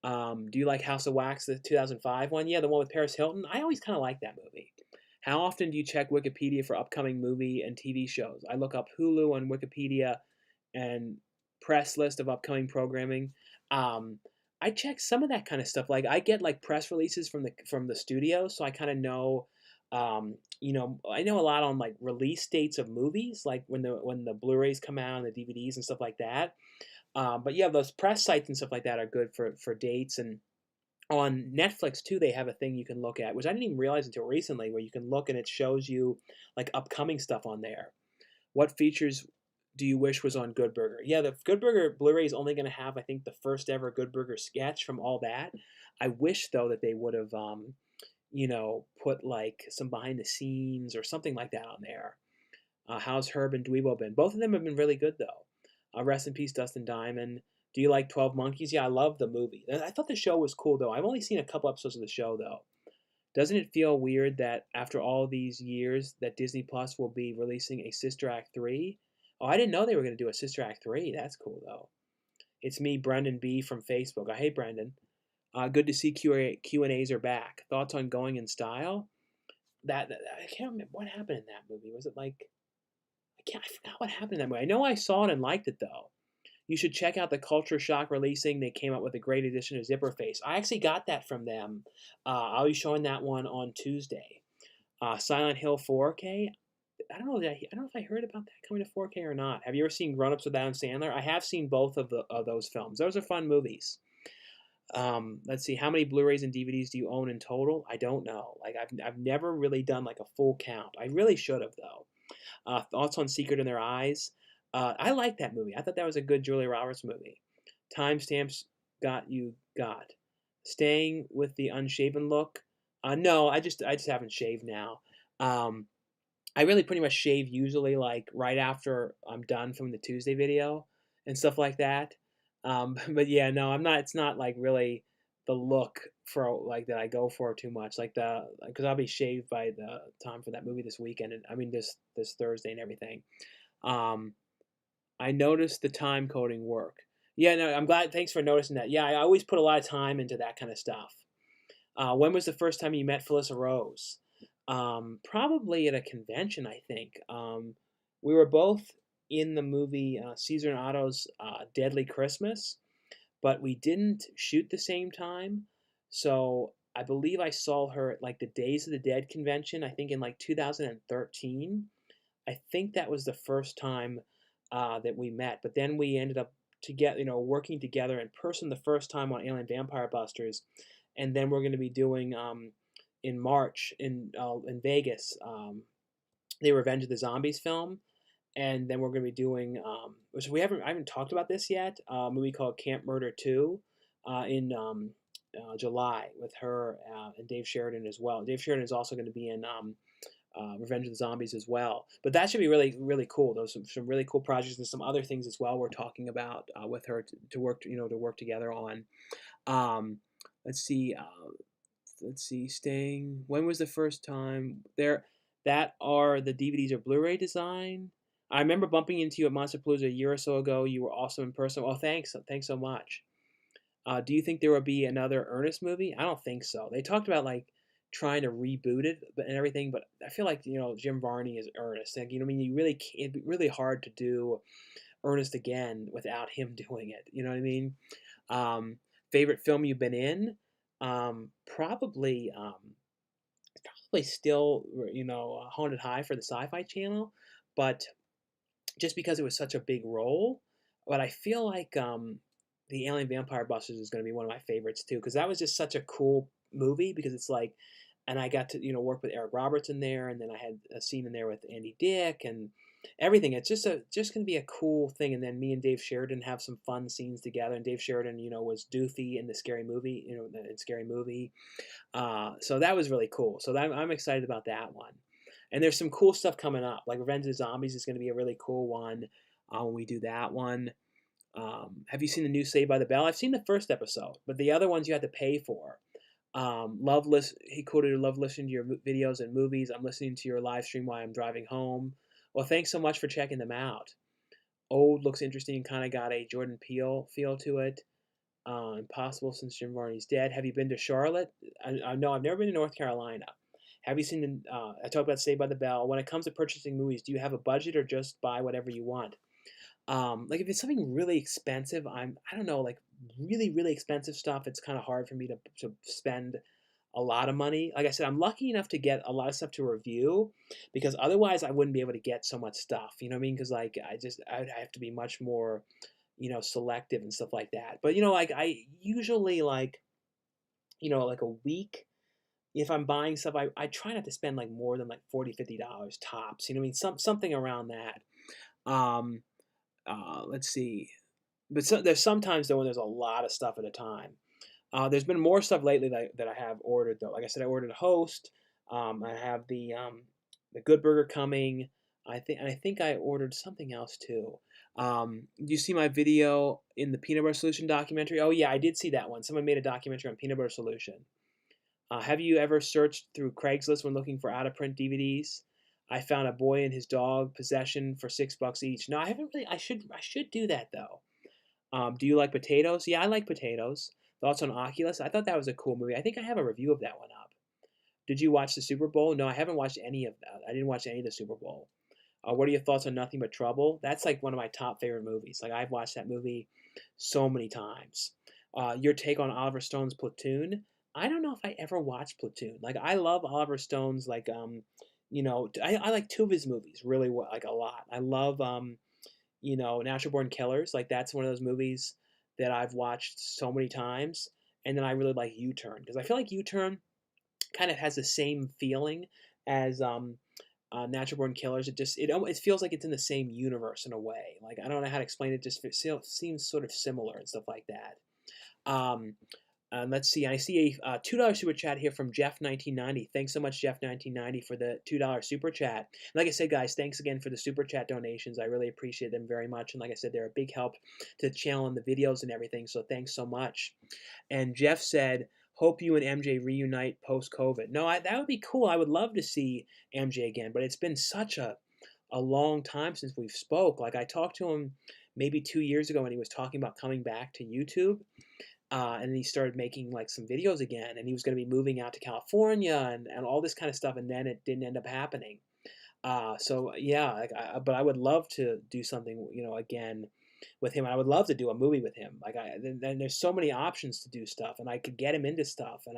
Do you like House of Wax, the 2005 one? Yeah, the one with Paris Hilton. I always kind of like that movie. How often do you check Wikipedia for upcoming movie and TV shows? I look up Hulu on Wikipedia and press list of upcoming programming. Um, I check some of that kind of stuff. Like I get like press releases from the studio, so I kind of know. I know a lot on like release dates of movies, like when the Blu-rays come out and the DVDs and stuff like that. But yeah, those press sites and stuff like that are good for dates. And on Netflix too, they have a thing you can look at, which I didn't even realize until recently, where you can look and it shows you like upcoming stuff on there. What features do you wish was on Good Burger? Yeah, the Good Burger Blu-ray is only going to have, I think, the first ever Good Burger sketch from all that. I wish though that they would have, put like some behind the scenes or something like that on there. How's Herb and Dweebo been? Both of them have been really good though. Rest in peace, Dustin Diamond. Do you like 12 Monkeys? Yeah, I love the movie. I thought the show was cool though. I've only seen a couple episodes of the show though. Doesn't it feel weird that after all these years that Disney Plus will be releasing a Sister Act 3? Oh, I didn't know they were going to do a Sister Act 3. That's cool though. It's me, Brendan B from Facebook. Hey Brendan. Good to see Q&As are back. Thoughts on Going in Style? That I can't remember what happened in that movie. Was it like I forgot what happened in that movie. I know I saw it and liked it though. You should check out the Culture Shock releasing. They came out with a great edition of Zipper Face. I actually got that from them. I'll be showing that one on Tuesday. Silent Hill 4K. I don't know. I don't know if I heard about that coming to 4K or not. Have you ever seen Grown Ups with Adam Sandler? I have seen both of those films. Those are fun movies. Let's see. How many Blu-rays and DVDs do you own in total? I don't know. Like I've never really done like a full count. I really should have though. Thoughts on Secret in Their Eyes? I like that movie. I thought that was a good Julia Roberts movie. Timestamps got you got. Staying with the unshaven look? No, I just haven't shaved now. Um, I really pretty much shave usually like right after I'm done from the Tuesday video and stuff like that. But yeah, no, I'm not. It's not like really the look for like that I go for too much. Like because I'll be shaved by the time for that movie this weekend, and I mean this Thursday and everything. Um, I noticed the time coding work. Yeah, no, I'm glad. Thanks for noticing that. Yeah, I always put a lot of time into that kind of stuff. When was the first time you met Felissa Rose? Probably at a convention, I think. We were both in the movie Caesar and Otto's Deadly Christmas, but we didn't shoot the same time. So I believe I saw her at like the Days of the Dead convention, I think in like 2013. I think that was the first time that we met. But then we ended up together, working together in person the first time on Alien Vampire Busters, and then we're going to be doing in March in Vegas the Revenge of the Zombies film, and then we're going to be doing which I haven't talked about this yet, a movie called Camp Murder 2 in July with her and Dave Sheridan as well. Dave Sheridan is also going to be in Revenge of the Zombies as well. But that should be really, really cool. Those some really cool projects and some other things as well we're talking about with her to work to work together on. Um, let's see. Let's see. Staying. When was the first time there? That are the DVDs or Blu-ray design. I remember bumping into you at Monsterpalooza a year or so ago. You were awesome in person. Well, thanks so much. Do you think there will be another Ernest movie? I don't think so. They talked about like trying to reboot it and everything, but I feel like Jim Varney is Ernest. Like I mean, it'd be really hard to do Ernest again without him doing it. You know what I mean? Um, Favorite film you've been in? Probably probably still Haunted High for the Sci-Fi Channel, but just because it was such a big role. But I feel like the Alien Vampire Busters is going to be one of my favorites too, because that was just such a cool movie. Because it's like, and I got to work with Eric Roberts in there, and then I had a scene in there with Andy Dick and everything. It's just going to be a cool thing. And then me and Dave Sheridan have some fun scenes together. And Dave Sheridan, was Doofy in the Scary Movie, in Scary Movie. So that was really cool. So I'm excited about that one. And there's some cool stuff coming up. Like Revenge of the Zombies is going to be a really cool one when we do that one. Have you seen the new Saved by the Bell? I've seen the first episode, but the other ones you have to pay for. He quoted, "Love listening to your videos and movies. I'm listening to your live stream while I'm driving home." Well, thanks so much for checking them out. Old looks interesting. Kind of got a Jordan Peele feel to it. Impossible since Jim Varney's dead. Have you been to Charlotte? No, I've never been to North Carolina. Have you seen I talked about Saved by the Bell. When it comes to purchasing movies, do you have a budget or just buy whatever you want? Like if it's something really expensive, I don't know, like really, really expensive stuff, it's kind of hard for me to spend a lot of money. Like I said, I'm lucky enough to get a lot of stuff to review because otherwise I wouldn't be able to get so much stuff. You know what I mean? Because like I'd have to be much more, selective and stuff like that. But like I usually like, like a week. If I'm buying stuff, I try not to spend like more than like $40-50 tops. You know what I mean? Something around that. Um, let's see. But there's sometimes though when there's a lot of stuff at a time. There's been more stuff lately that I have ordered though. Like I said, I ordered a host. I have the Good Burger coming. I think I ordered something else too. You see my video in the peanut butter solution documentary? Oh yeah, I did see that one. Someone made a documentary on peanut butter solution. Have you ever searched through Craigslist when looking for out-of-print DVDs? I found a boy and his dog possession for $6 each. No, I haven't really. I should do that though. Do you like potatoes? Yeah, I like potatoes. Thoughts on Oculus? I thought that was a cool movie. I think I have a review of that one up. Did you watch the Super Bowl? No, I haven't watched any of that. I didn't watch any of the Super Bowl. What are your thoughts on Nothing But Trouble? That's like one of my top favorite movies. Like I've watched that movie so many times. Your take on Oliver Stone's Platoon? I don't know if I ever watched Platoon. Like I love Oliver Stone's like I like two of his movies really like a lot. I love Natural Born Killers. Like that's one of those movies that I've watched so many times. And then I really like U-Turn because I feel like U-Turn kind of has the same feeling as Natural Born Killers. It feels like it's in the same universe in a way. Like I don't know how to explain it. Just seems sort of similar and stuff like that. Let's see. I see a $2 super chat here from Jeff1990. Thanks so much, Jeff1990, for the $2 super chat. And like I said, guys, thanks again for the super chat donations. I really appreciate them very much. And like I said, they're a big help to the channel and the videos and everything. So thanks so much. And Jeff said, hope you and MJ reunite post-COVID. No, that would be cool. I would love to see MJ again, but it's been such a long time since we've spoke. Like I talked to him maybe 2 years ago when he was talking about coming back to YouTube. And he started making like some videos again, and he was going to be moving out to California and all this kind of stuff, and then it didn't end up happening. So yeah, but I would love to do something, again with him. I would love to do a movie with him. Like then there's so many options to do stuff, and I could get him into stuff, and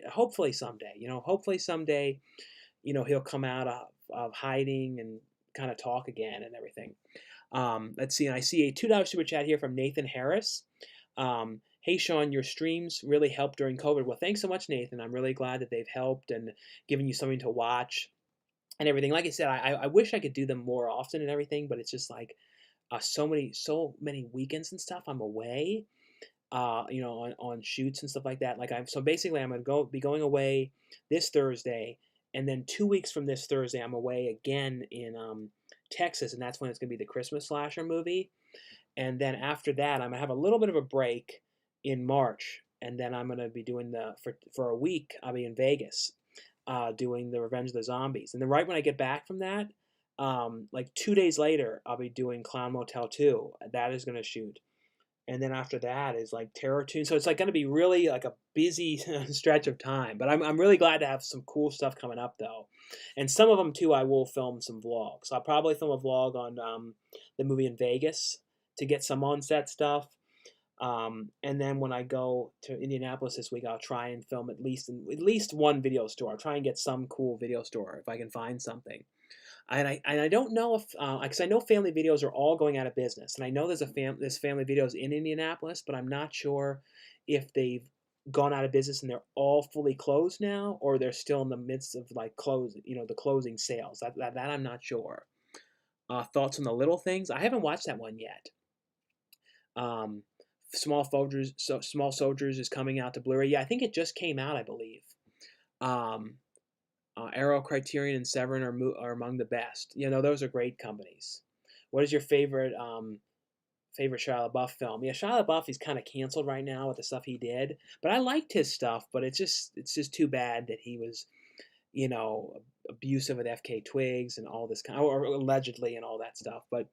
hopefully someday, he'll come out of hiding and kind of talk again and everything. Let's see, and I see a $2 super chat here from Nathan Harris. Hey Sean, your streams really helped during COVID. Well, thanks so much, Nathan. I'm really glad that they've helped and given you something to watch and everything. Like I said, I wish I could do them more often and everything, but it's just like so many weekends and stuff. I'm away, on shoots and stuff like that. So basically, I'm gonna be going away this Thursday, and then 2 weeks from this Thursday, I'm away again in Texas, and that's when it's gonna be the Christmas slasher movie. And then after that, I'm gonna have a little bit of a break in March, and then I'm gonna be doing for a week. I'll be in Vegas, doing the Revenge of the Zombies, and then right when I get back from that, like 2 days later, I'll be doing Clown Motel 2. That is gonna shoot, and then after that is like Terror Tune. So it's like gonna be really like a busy stretch of time. But I'm really glad to have some cool stuff coming up though, and some of them too. I will film some vlogs. I'll probably film a vlog on the movie in Vegas to get some on-set stuff. And then when I go to Indianapolis this week, I'll try and film at least one video store. I'll try and get some cool video store if I can find something. And I don't know if because I know Family Videos are all going out of business, and I know there's Family Videos in Indianapolis, but I'm not sure if they've gone out of business and they're all fully closed now, or they're still in the midst of like the closing sales. That I'm not sure. Thoughts on The Little Things? I haven't watched that one yet. Um, Small Soldiers is coming out to Blu-ray. Yeah, I think it just came out, I believe. Um, Arrow, Criterion, and Severin are among the best. Those are great companies. What is your favorite Shia LaBeouf film? Yeah, Shia LaBeouf is kind of canceled right now with the stuff he did, but I liked his stuff. But it's just too bad that he was, abusive with FK Twigs and all this or allegedly and all that stuff. But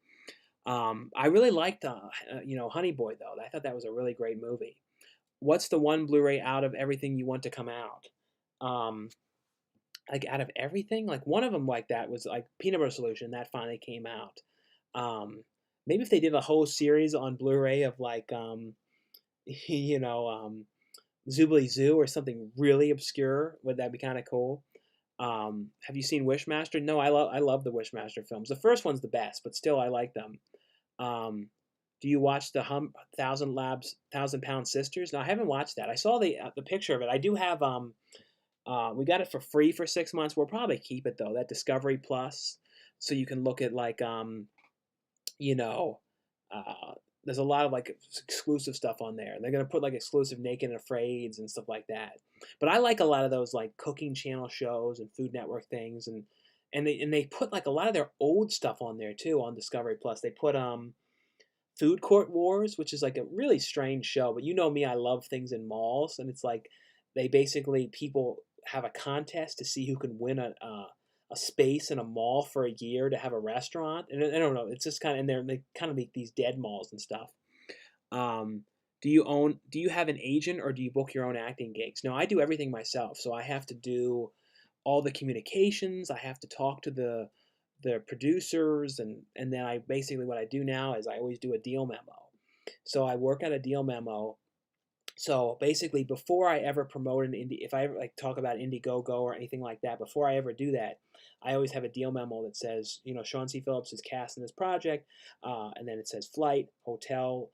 I really liked, Honey Boy, though. I thought that was a really great movie. What's the one Blu-ray out of everything you want to come out? Like out of everything? Like one of them like that was like Peanut Butter Solution. That finally came out. Maybe if they did a whole series on Blu-ray of like, Zoobly Zoo or something really obscure, would that be kind of cool? Have you seen Wishmaster? No, I love the Wishmaster films. The first one's the best, but still I like them. Do you watch the Thousand Pound Sisters? No, I haven't watched that. I saw the picture of it. I do have we got it for free for 6 months. We'll probably keep it though. That Discovery Plus, so you can look at like you know, there's a lot of like exclusive stuff on there. They're gonna put like exclusive Naked and Afraids and stuff like that. But I like a lot of those like cooking channel shows and Food Network things, and and they put like a lot of their old stuff on there too on Discovery Plus. They put Food Court Wars, which is like a really strange show, but you know me, I love things in malls, and it's like they basically people have a contest to see who can win a space in a mall for a year to have a restaurant, and I don't know, it's just kind of in there. They kind of make these dead malls and stuff. Um, do you have an agent or do you book your own acting gigs? No, I do everything myself. So I have to do all the communications. I have to talk to the producers, and then I basically what I do now is I always do a deal memo. So I work out a deal memo. So basically, before I ever promote an indie, if I ever like talk about Indiegogo or anything like that, before I ever do that, I always have a deal memo that says, Sean C. Phillips is cast in this project, and then it says flight, hotel,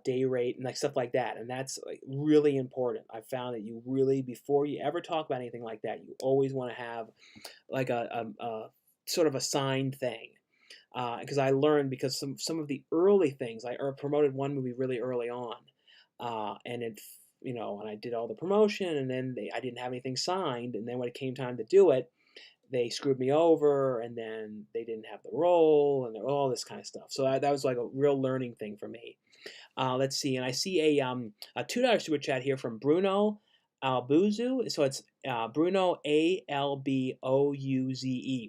day rate, and like stuff like that. And that's like really important. I've found that you really, before you ever talk about anything like that, you always want to have like a sort of a signed thing. Because I learned because some of the early things I promoted one movie really early on, and it and I did all the promotion, and then I didn't have anything signed, and then when it came time to do it, they screwed me over, and then they didn't have the role, and all this kind of stuff. So that was like a real learning thing for me. Let's see, and I see a $2 super chat here from Bruno Albuzu. So it's Bruno Albouze.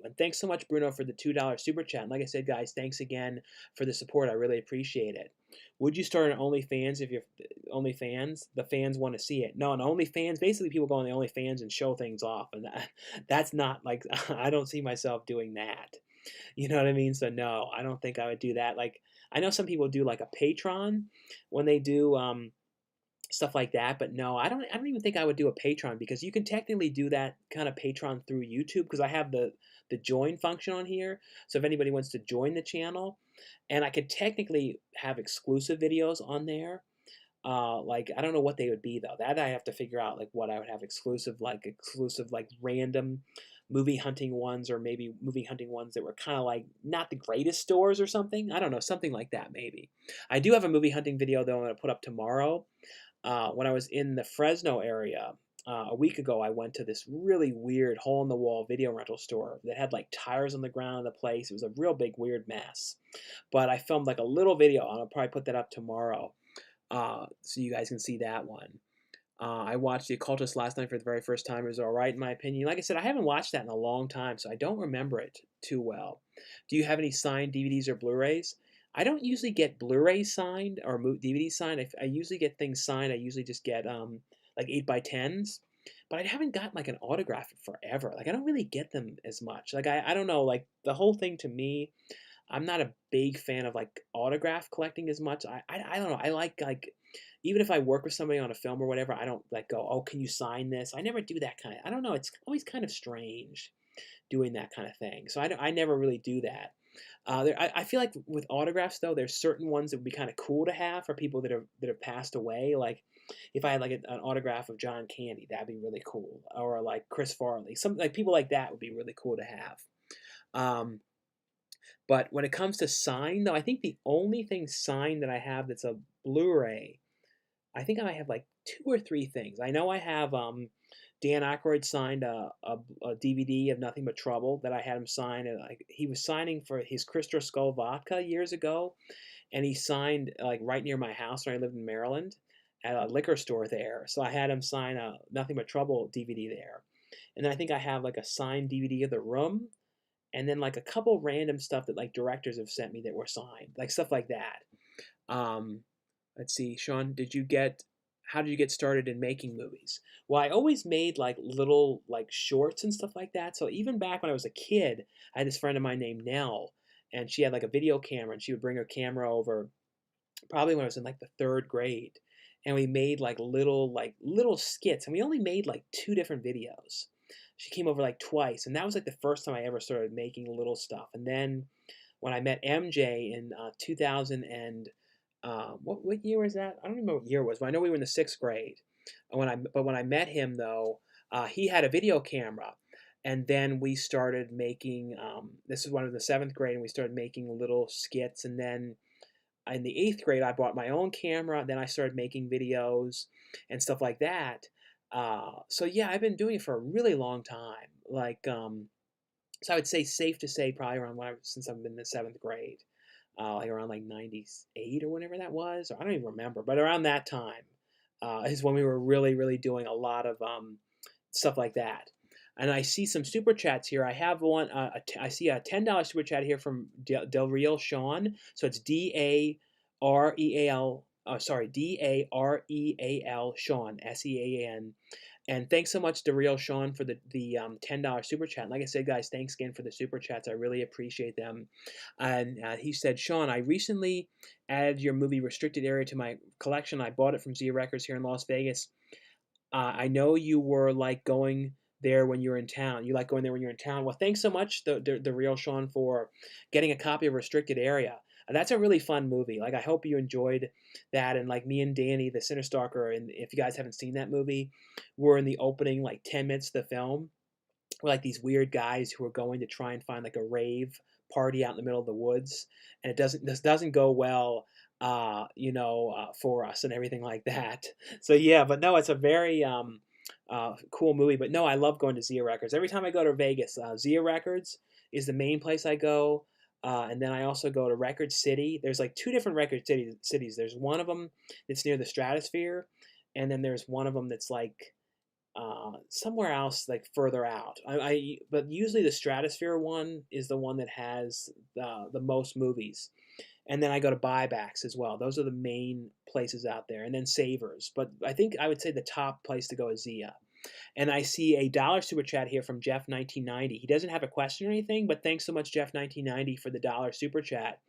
And thanks so much, Bruno, for the $2 super chat. And like I said, guys, thanks again for the support. I really appreciate it. Would you start an OnlyFans if you're OnlyFans? The fans want to see it. No, an OnlyFans, basically people go on the OnlyFans and show things off. And that's not like, I don't see myself doing that. You know what I mean? So no, I don't think I would do that. Like, I know some people do like a Patreon when they do stuff like that, but no, I don't even think I would do a Patreon because you can technically do that kind of Patreon through YouTube because I have the join function on here. So if anybody wants to join the channel, and I could technically have exclusive videos on there. Like I don't know what they would be though. That I have to figure out like what I would have exclusive like random movie hunting ones, or maybe movie hunting ones that were kind of like not the greatest stores or something. I don't know, something like that maybe. I do have a movie hunting video though I'm going to put up tomorrow. When I was in the Fresno area a week ago, I went to this really weird hole-in-the-wall video rental store that had like tires on the ground in the place. It was a real big weird mess. But I filmed like a little video. I'll probably put that up tomorrow so you guys can see that one. I watched The Occultist last night for the very first time. It was all right in my opinion. Like I said, I haven't watched that in a long time, so I don't remember it too well. Do you have any signed DVDs or Blu-rays? I don't usually get Blu-rays signed or DVDs signed. I usually get things signed. I usually just get like 8x10s, but I haven't gotten like an autograph in forever. Like I don't really get them as much. Like I don't know. Like the whole thing to me, I'm not a big fan of like autograph collecting as much. I don't know. I like even if I work with somebody on a film or whatever, I don't like go, oh, can you sign this? I never do that kind of. I don't know. It's always kind of strange doing that kind of thing. So I never really do that. I feel like with autographs though, there's certain ones that would be kind of cool to have for people that have passed away. Like if I had like an autograph of John Candy, that'd be really cool. Or like Chris Farley, some like people like that would be really cool to have. But when it comes to signed though, I think the only thing signed that I have that's a Blu-ray, I think I have like 2 or 3 things. I know I have Dan Aykroyd signed a DVD of Nothing But Trouble that I had him sign, and like he was signing for his Crystal Skull vodka years ago, and he signed like right near my house when I lived in Maryland at a liquor store there. So I had him sign a Nothing But Trouble DVD there, and then I think I have like a signed DVD of The Room, and then like a couple random stuff that like directors have sent me that were signed, like stuff like that. Um, let's see, Sean, how did you get started in making movies? Well, I always made like little like shorts and stuff like that. So even back when I was a kid, I had this friend of mine named Nell, and she had like a video camera, and she would bring her camera over probably when I was in like the 3rd grade, and we made like little skits, and we only made like 2 different videos. She came over like twice, and that was like the first time I ever started making little stuff. And then when I met MJ in 2000 and what year was that? I don't remember what year it was, but I know we were in the 6th grade. But when I met him though, he had a video camera, and then we started making. This is when I was in the 7th grade, and we started making little skits. And then in the 8th grade, I bought my own camera. Then I started making videos and stuff like that. So yeah, I've been doing it for a really long time. Like So I would say safe to say probably around since I've been in the seventh grade, like around like 98 or whatever that was, or I don't even remember, but around that time is when we were really, really doing a lot of stuff like that. And I see some super chats here. I have one. I see a $10 super chat here from Del Real Sean. So it's Dareal. Sorry, Dareal Sean, Sean. And thanks so much to Real Sean for the $10 super chat. Like I said, guys, thanks again for the super chats. I really appreciate them. And he said, Sean, I recently added your movie Restricted Area to my collection. I bought it from Zia Records here in Las Vegas. I know you were like going there when you were in town. You like going there when you're in town. Well, thanks so much, the Real Sean, for getting a copy of Restricted Area. That's a really fun movie. Like, I hope you enjoyed that. And like me and Danny, the Cine Stalker, and if you guys haven't seen that movie, we're in the opening like 10 minutes of the film. We're like these weird guys who are going to try and find like a rave party out in the middle of the woods, and this doesn't go well, for us and everything like that. So yeah, but no, it's a very cool movie. But no, I love going to Zia Records. Every time I go to Vegas, Zia Records is the main place I go. And then I also go to Record City. There's like two different cities. There's one of them that's near the Stratosphere, and then there's one of them that's like somewhere else, like further out. But usually the Stratosphere one is the one that has the most movies. And then I go to buybacks as well. Those are the main places out there. And then Savers. But I think I would say the top place to go is Zia. And I see a dollar super chat here from Jeff1990. He doesn't have a question or anything, but thanks so much, Jeff1990, for the dollar super chat.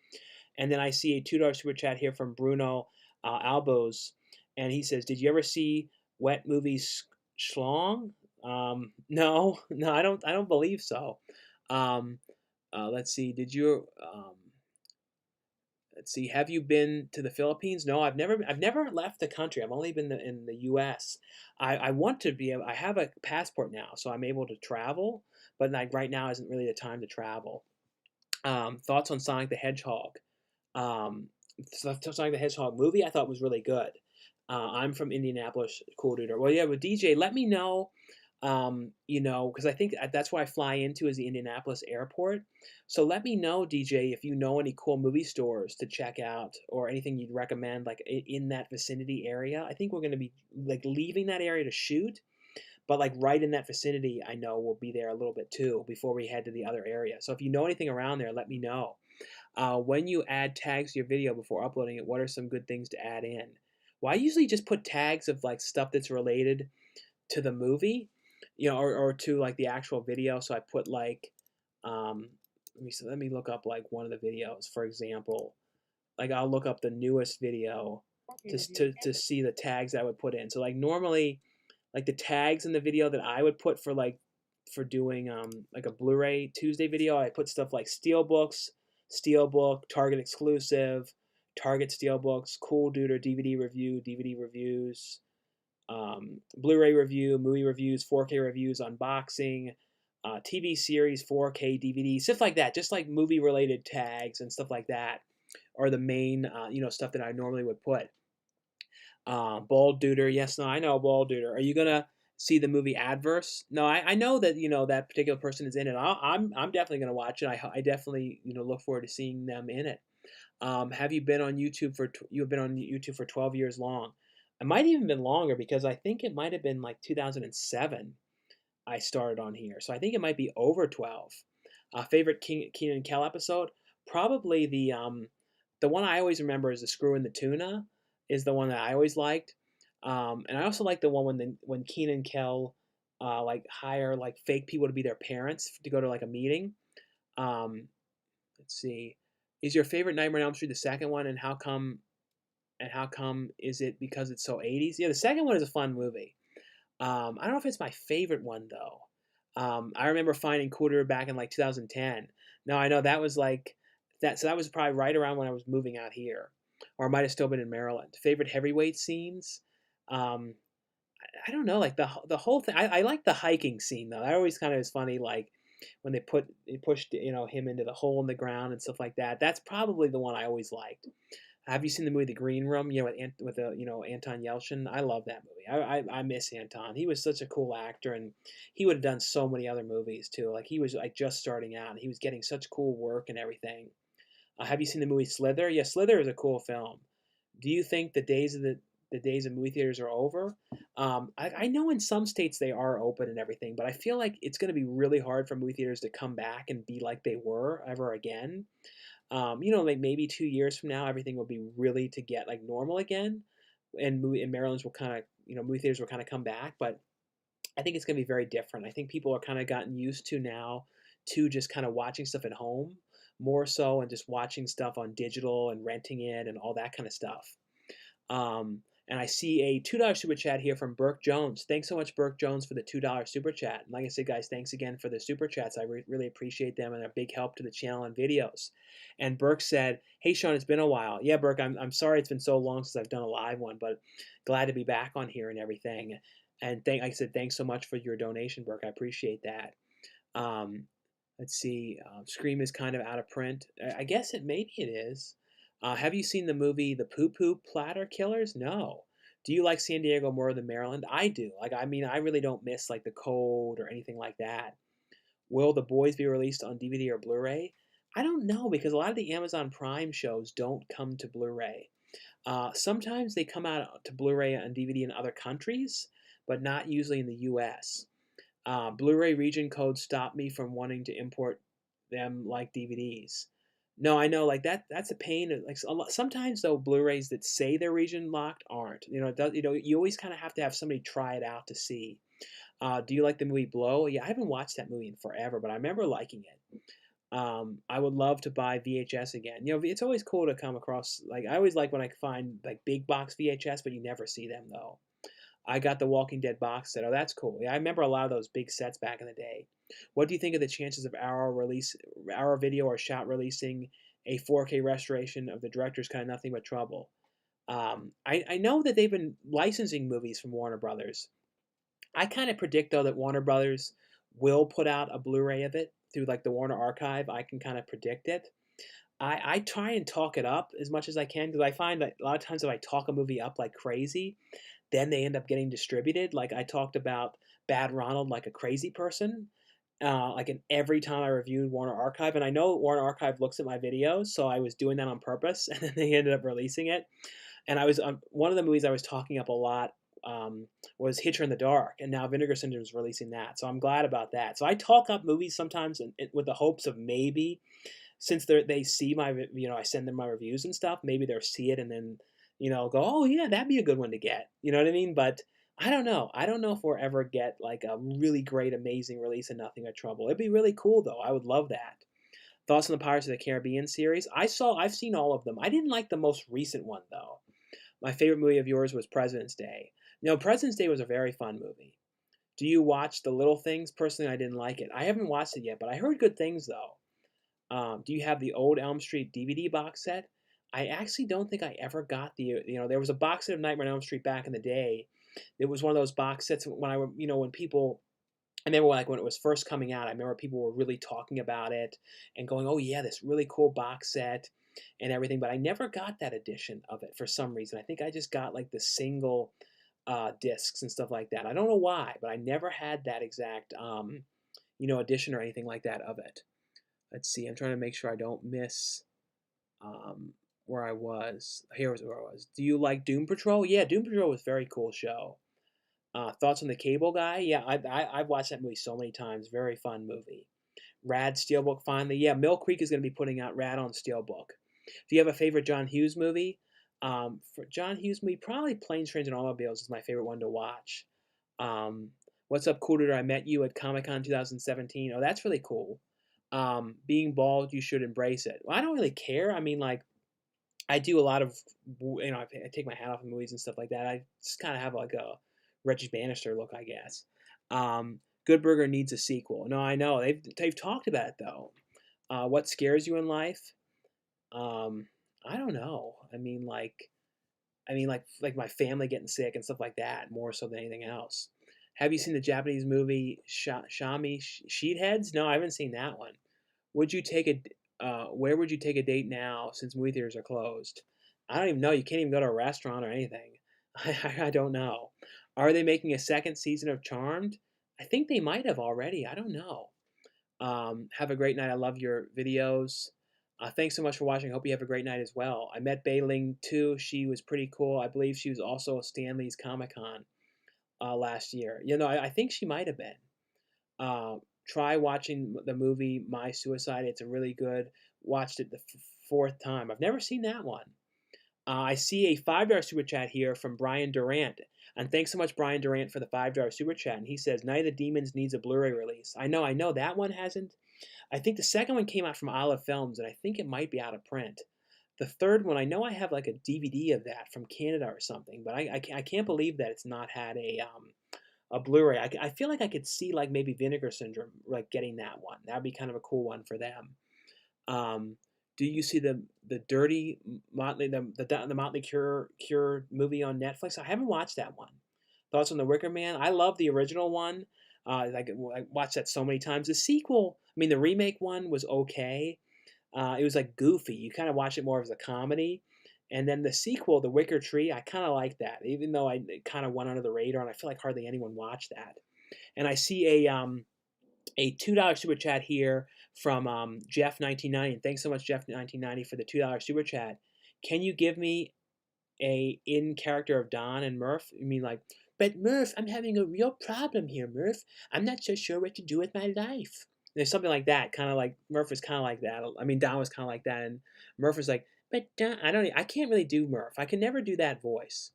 And then I see a $2 super chat here from Bruno Albos. And he says, did you ever see Wet Movies Schlong? No, no, I don't believe so. Let's see. Let's see. Have you been to the Philippines? No, I've never left the country. I've only been in the U.S. I want to be. I have a passport now, so I'm able to travel. But like right now isn't really the time to travel. Thoughts on Sonic the Hedgehog? Sonic the Hedgehog movie I thought was really good. I'm from Indianapolis, coolduder. Well, yeah, with DJ, let me know. Because I think that's where I fly into is the Indianapolis airport. So let me know, DJ, if you know any cool movie stores to check out or anything you'd recommend, like in that vicinity area. I think we're going to be like leaving that area to shoot, but like right in that vicinity, I know we'll be there a little bit too before we head to the other area. So if you know anything around there, let me know. When you add tags to your video before uploading it, what are some good things to add in? Well, I usually just put tags of like stuff that's related to the movie, or to like the actual video. So I put like, let me look up like one of the videos, for example. Like I'll look up the newest video to see the tags I would put in. So like normally, like the tags in the video that I would put for doing like a Blu-ray Tuesday video, I put stuff like Steelbook, Target exclusive, Target Steelbooks, coolduder DVD review, DVD reviews, Blu-ray review, movie reviews, 4K reviews, unboxing, TV series, 4K DVD, stuff like that. Just like movie-related tags and stuff like that are the main, stuff that I normally would put. Bald Duder, yes, no, I know Bald Duder. Are you gonna see the movie Adverse? No, I know that that particular person is in it. I'm definitely gonna watch it. I definitely look forward to seeing them in it. Have you been on YouTube you've been on YouTube for 12 years long? It might even been longer because I think it might have been like 2007 I started on here. So I think it might be over 12. Favorite Keenan and Kel episode? Probably the one I always remember is the Screw in the Tuna is the one that I always liked. And I also like the one when Keenan and Kel like hire like fake people to be their parents to go to like a meeting. Let's see. Is your favorite Nightmare on Elm Street the second one, and how come? And how come is it because it's so 80s? Yeah, the second one is a fun movie. I don't know if it's my favorite one though. I remember finding Cooter back in like 2010. Now I know that was like that, so that was probably right around when I was moving out here, or I might have still been in Maryland. Favorite heavyweight scenes? Um, I don't know, like the whole thing. I like the hiking scene though. That always kind of is funny, like when they pushed him into the hole in the ground and stuff like that. That's probably the one I always liked. Have you seen the movie The Green Room? You know, with Anton Yelchin. I love that movie. I miss Anton. He was such a cool actor, and he would have done so many other movies too. Like he was like just starting out, and he was getting such cool work and everything. Have you seen the movie Slither? Yeah, Slither is a cool film. Do you think the days of movie theaters are over? I know in some states they are open and everything, but I feel like it's going to be really hard for movie theaters to come back and be like they were ever again. Like maybe 2 years from now, everything will be really to get like normal again, and Maryland's will kind of movie theaters will kind of come back, but I think it's going to be very different. I think people are kind of gotten used to now to just kind of watching stuff at home more so, and just watching stuff on digital and renting it and all that kind of stuff. And I see a $2 super chat here from Burke Jones. Thanks so much, Burke Jones, for the $2 super chat. And like I said, guys, thanks again for the super chats. I really appreciate them, and they're a big help to the channel and videos. And Burke said, "Hey, Sean, it's been a while." Yeah, Burke, I'm sorry it's been so long since I've done a live one, but glad to be back on here and everything. And like I said, thanks so much for your donation, Burke. I appreciate that. Um, let's see. Scream is kind of out of print. I guess maybe it is. Have you seen the movie The Poo Poo Platter Killers? No. Do you like San Diego more than Maryland? I do. Like, I mean, I really don't miss like the cold or anything like that. Will The Boys be released on DVD or Blu-ray? I don't know, because a lot of the Amazon Prime shows don't come to Blu-ray. Sometimes they come out to Blu-ray and DVD in other countries, but not usually in the U.S. Blu-ray region codes stop me from wanting to import them like DVDs. No, I know, like that's a pain. Like sometimes though, Blu-rays that say they're region locked aren't. It does. You always kind of have to have somebody try it out to see. Do you like the movie Blow? Yeah, I haven't watched that movie in forever, but I remember liking it. I would love to buy VHS again. It's always cool to come across. Like I always like when I find like big box VHS, but you never see them though. I got the Walking Dead box set. Oh, that's cool. Yeah, I remember a lot of those big sets back in the day. What do you think of the chances of Arrow Video or Shot releasing a 4K restoration of the director's Kind of Nothing But Trouble? I know that they've been licensing movies from Warner Brothers. I kind of predict though that Warner Brothers will put out a Blu-ray of it through like the Warner Archive. I can kind of predict it. I try and talk it up as much as I can, because I find that a lot of times if I talk a movie up like crazy, then they end up getting distributed. Like I talked about Bad Ronald like a crazy person. Like in every time I reviewed Warner Archive, and I know Warner Archive looks at my videos, so I was doing that on purpose, and then they ended up releasing it. And I was one of the movies I was talking up a lot was Hitcher in the Dark, and now Vinegar Syndrome is releasing that, so I'm glad about that. So I talk up movies sometimes with the hopes of maybe, since they see my I send them my reviews and stuff, maybe they'll see it and then go, oh yeah, that'd be a good one to get. You know what I mean? But I don't know. I don't know if we'll ever get like a really great, amazing release of Nothing But Trouble. It'd be really cool though. I would love that. Thoughts on the Pirates of the Caribbean series? I've seen all of them. I didn't like the most recent one though. My favorite movie of yours was President's Day. President's Day was a very fun movie. Do you watch The Little Things? Personally, I didn't like it. I haven't watched it yet, but I heard good things though. Do you have the old Elm Street DVD box set? I actually don't think I ever got there was a box set of Nightmare on Elm Street back in the day. It was one of those box sets when when people, I remember like when it was first coming out, I remember people were really talking about it and going, oh yeah, this really cool box set and everything, but I never got that edition of it for some reason. I think I just got like the single discs and stuff like that. I don't know why, but I never had that exact, edition or anything like that of it. Let's see. I'm trying to make sure I don't miss where I was. Here's where I was. Do you like Doom Patrol? Yeah, Doom Patrol was a very cool show. Thoughts on the Cable Guy? Yeah, I've watched that movie so many times. Very fun movie. Rad Steelbook finally. Yeah, Mill Creek is going to be putting out Rad on Steelbook. Do you have a favorite John Hughes movie? For John Hughes movie, probably Planes, Trains, and Automobiles is my favorite one to watch. What's up, coolduder? I met you at Comic-Con 2017. Oh, that's really cool. Being bald, you should embrace it. Well, I don't really care. I mean, like, I do a lot of, I take my hat off in movies and stuff like that. I just kind of have like a Reggie Bannister look, I guess. Good Burger needs a sequel. No, I know they've talked about it though. What scares you in life? I don't know. Like my family getting sick and stuff like that, more so than anything else. Have you seen the Japanese movie Shami Sheetheads? No, I haven't seen that one. Would you take a Where would you take a date now since movie theaters are closed? I don't even know. You can't even go to a restaurant or anything. I don't know. Are they making a second season of Charmed? I think they might have already. I don't know. Have a great night. I love your videos. Thanks so much for watching. I hope you have a great night as well. I met Bailing too. She was pretty cool. I believe she was also at Stanley's Comic Con last year. I think she might have been. Uh, Try watching the movie My Suicide. It's a really good. Watched it the fourth time. I've never seen that one. I see a $5 super chat here from Brian Durant. And thanks so much, Brian Durant, for the $5 super chat. And he says, Night of the Demons needs a Blu-ray release. I know that one hasn't. I think the second one came out from Olive Films, and I think it might be out of print. The third one, I know I have like a DVD of that from Canada or something, but I can't believe that it's not had a Blu-ray. I feel like I could see like maybe Vinegar Syndrome like getting that one. That'd be kind of a cool one for them. Um, do you see the Dirty Motley the Motley Cure movie on Netflix? I haven't watched that one. Thoughts on the Wicker Man? I love the original one. I watched that so many times. The sequel, I mean, the remake one was okay. It was like goofy. You kind of watch it more as a comedy. And then the sequel, The Wicker Tree, I kind of like that, even though it kind of went under the radar, and I feel like hardly anyone watched that. And I see a $2 super chat here from Jeff 1990. And thanks so much, Jeff 1990, for the $2 super chat. Can you give me a in character of Don and Murph? You mean like, but Murph, I'm having a real problem here, Murph. I'm not so sure what to do with my life. There's something like that, kind of like Murph was kind of like that. I mean, Don was kind of like that, and Murph was like, but Don, I can't really do Murph. I can never do that voice.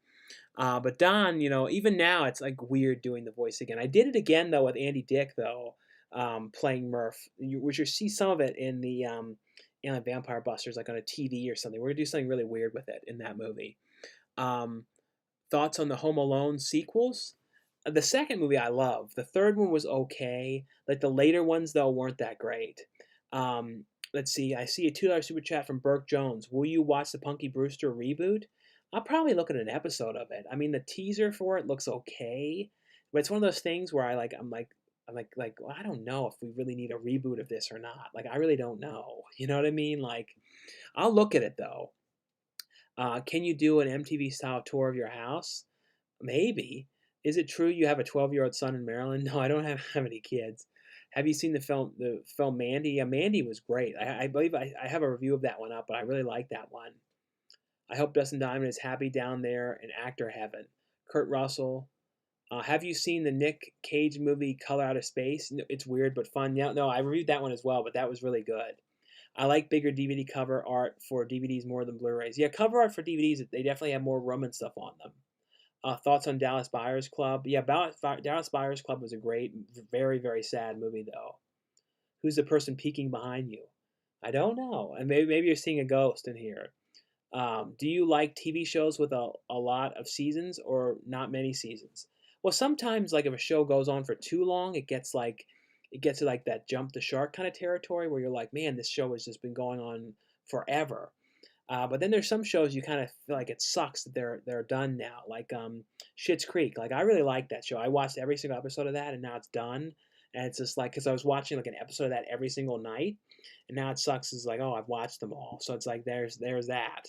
But Don, even now it's like weird doing the voice again. I did it again though with Andy Dick though, playing Murph, which you see some of it in the Vampire Busters, like on a TV or something. We're gonna do something really weird with it in that movie. Um, Thoughts on the Home Alone sequels? The second movie I love. The third one was okay. Like the later ones though weren't that great. Let's see. I see a $2 super chat from Burke Jones. Will you watch the Punky Brewster reboot? I'll probably look at an episode of it. I mean, the teaser for it looks okay, but it's one of those things where I'm like, well, I don't know if we really need a reboot of this or not. Like, I really don't know. You know what I mean? Like, I'll look at it though. Can you do an MTV style tour of your house? Maybe. Is it true you have a 12-year-old son in Maryland? No, I don't have any kids. Have you seen the film Mandy? Yeah, Mandy was great. I believe I have a review of that one up, but I really like that one. I hope Dustin Diamond is happy down there in actor heaven. Kurt Russell. Have you seen the Nick Cage movie Color Out of Space? No, it's weird but fun. Yeah, no, I reviewed that one as well, but that was really good. I like bigger DVD cover art for DVDs more than Blu-rays. Yeah, cover art for DVDs, they definitely have more room and stuff on them. Thoughts on Dallas Buyers Club? Yeah, Dallas Buyers Club was a great, very, very sad movie, though. Who's the person peeking behind you? I don't know. And maybe you're seeing a ghost in here. Do you like TV shows with a lot of seasons or not many seasons? Well, sometimes, like if a show goes on for too long, it gets to like that jump the shark kind of territory where you're like, man, this show has just been going on forever. But then there's some shows you kind of feel like it sucks that they're done now, like Schitt's Creek. Like I really like that show. I watched every single episode of that, and now it's done. And it's just like because I was watching like an episode of that every single night, and now it sucks. It's like, oh, I've watched them all, so it's like there's that.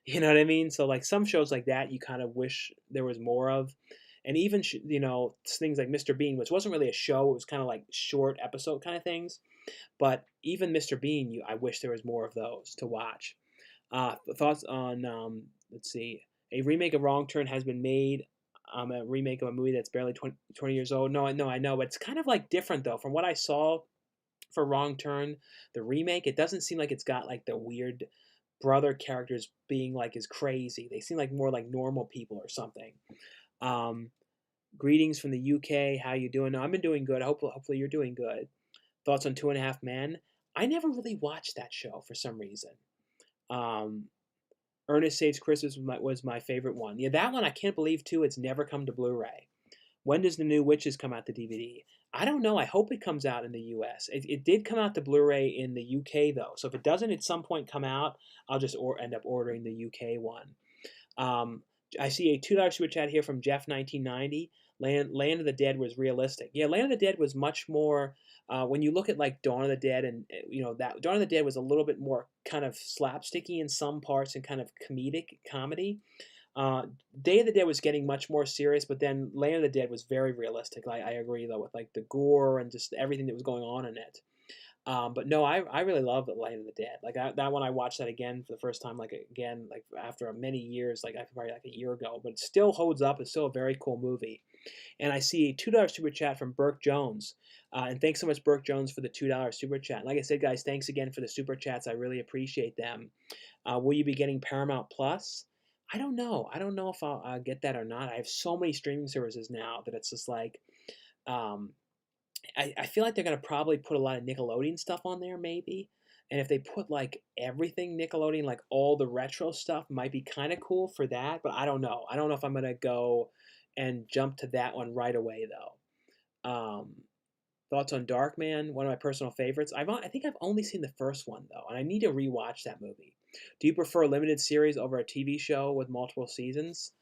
You know what I mean? So like some shows like that, you kind of wish there was more of, and even things like Mr. Bean, which wasn't really a show. It was kind of like short episode kind of things. But even Mr. Bean, I wish there was more of those to watch. Thoughts on let's see, a remake of Wrong Turn has been made. A remake of a movie that's barely 20 years old. No, I know, but it's kind of like different though. From what I saw for Wrong Turn, the remake, it doesn't seem like it's got like the weird brother characters being like as crazy. They seem like more like normal people or something. Um, Greetings from the UK. How you doing? No, I've been doing good. Hopefully you're doing good. Thoughts on Two and a Half Men? I never really watched that show for some reason. Um, Ernest Saves Christmas was my favorite one. Yeah, that one I can't believe too. It's never come to Blu-ray. When does the new Witches come out to DVD? I don't know. I hope it comes out in the U.S. It did come out to Blu-ray in the U.K. though, so if it doesn't at some point come out, I'll just end up ordering the U.K. one. I see a $2 super chat here from Jeff 1990. Land of the Dead was realistic. Yeah, Land of the Dead was much more. When you look at like Dawn of the Dead, and that Dawn of the Dead was a little bit more kind of slapsticky in some parts and kind of comedic comedy. Uh, Day of the Dead was getting much more serious, but then Land of the Dead was very realistic. I agree though with like the gore and just everything that was going on in it. But no, I really love The Land of the Dead. Like that one, I watched that again for the first time, like again, like after many years, like I probably like a year ago. But it still holds up. It's still a very cool movie. And I see a $2 super chat from Burke Jones. And thanks so much, Burke Jones, for the $2 super chat. Like I said, guys, thanks again for the super chats. I really appreciate them. Will you be getting Paramount Plus? I don't know. I don't know if I'll get that or not. I have so many streaming services now that it's just like, um, I feel like they're gonna probably put a lot of Nickelodeon stuff on there, maybe. And if they put like everything Nickelodeon, like all the retro stuff, might be kind of cool for that. But I don't know. I don't know if I'm gonna go and jump to that one right away though. Thoughts on Darkman? One of my personal favorites. I think I've only seen the first one though, and I need to rewatch that movie. Do you prefer a limited series over a TV show with multiple seasons?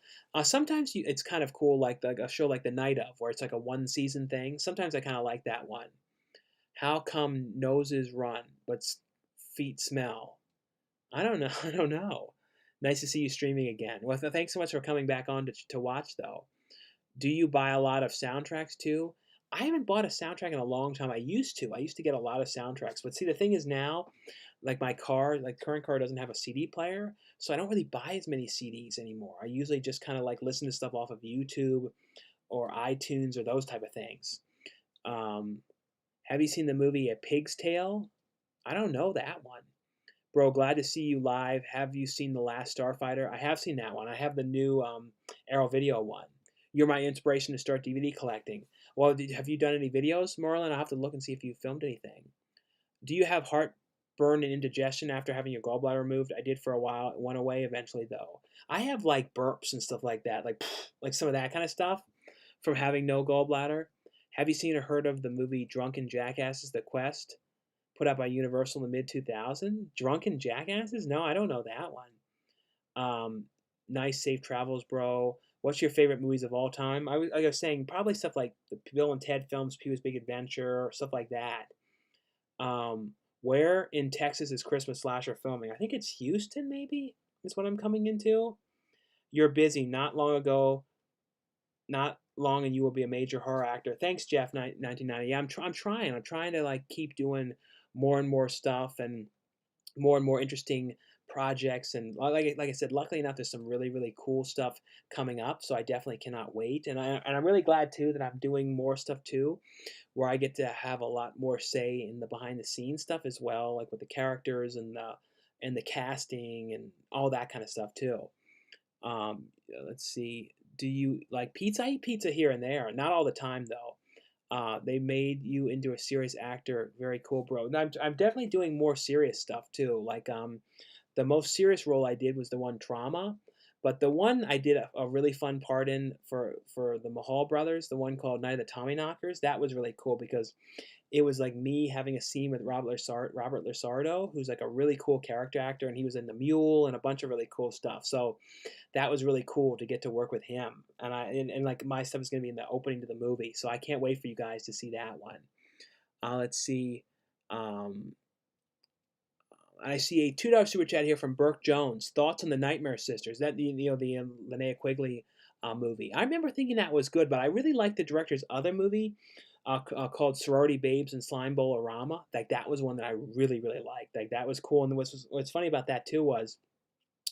Sometimes it's kind of cool, like a show like The Night of, where it's like a one season thing. Sometimes I kind of like that one. How come noses run but feet smell? I don't know. I don't know. Nice to see you streaming again. Well, thanks so much for coming back on to watch though. Do you buy a lot of soundtracks too? I haven't bought a soundtrack in a long time. I used to. I used to get a lot of soundtracks. But see, the thing is now, like my car, like current car doesn't have a CD player, so I don't really buy as many CDs anymore. I usually just kind of like listen to stuff off of YouTube or iTunes or those type of things. Um, have you seen the movie A Pig's Tale? I don't know that one. Bro, glad to see you live. Have you seen The Last Starfighter? I have seen that one. I have the new Arrow Video one. You're my inspiration to start DVD collecting. Well, have you done any videos, Marlon? I'll have to look and see if you filmed anything. Do you have heartburn and indigestion after having your gallbladder removed? I did for a while. It went away eventually, though. I have like burps and stuff like that, like like some of that kind of stuff from having no gallbladder. Have you seen or heard of the movie Drunken Jackasses: The Quest? Put out by Universal in the mid 2000s. Drunken Jackasses? No, I don't know that one. Nice, safe travels, bro. What's your favorite movies of all time? Like I was saying, probably stuff like the Bill and Ted films, Pee Wee's Big Adventure, stuff like that. Where in Texas is Christmas slasher filming? I think it's Houston, maybe, is what I'm coming into. You're busy. Not long, and you will be a major horror actor. Thanks, Jeff. 1990. Yeah, I'm trying. I'm trying to like keep doing more and more stuff and more interesting projects. And like I said, luckily enough, there's some really cool stuff coming up. So I definitely cannot wait. And I'm really glad too that I'm doing more stuff too, where I get to have a lot more say in the behind the scenes stuff as well, like with the characters and the casting and all that kind of stuff too. Let's see. Do you like pizza? I eat pizza here and there, not all the time though. They made you into a serious actor. Very cool, bro. And I'm definitely doing more serious stuff too. Like the most serious role I did was the one Trauma, but the one I did a really fun part in for the Mahal brothers, the one called Night of the Tommyknockers. That was really cool because it was like me having a scene with Robert Lasardo, who's like a really cool character actor, and he was in The Mule and a bunch of really cool stuff. So that was really cool to get to work with him. And like my stuff is going to be in the opening to the movie, so I can't wait for you guys to see that one. Let's see. Um, I see a $2 super chat here from Burke Jones. Thoughts on the Nightmare Sisters? That the Linnea Quigley movie. I remember thinking that was good, but I really liked the director's other movie called Sorority Babes and Slime Bowl-orama. Like that was one that I really liked. Like that was cool. And what's funny about that too was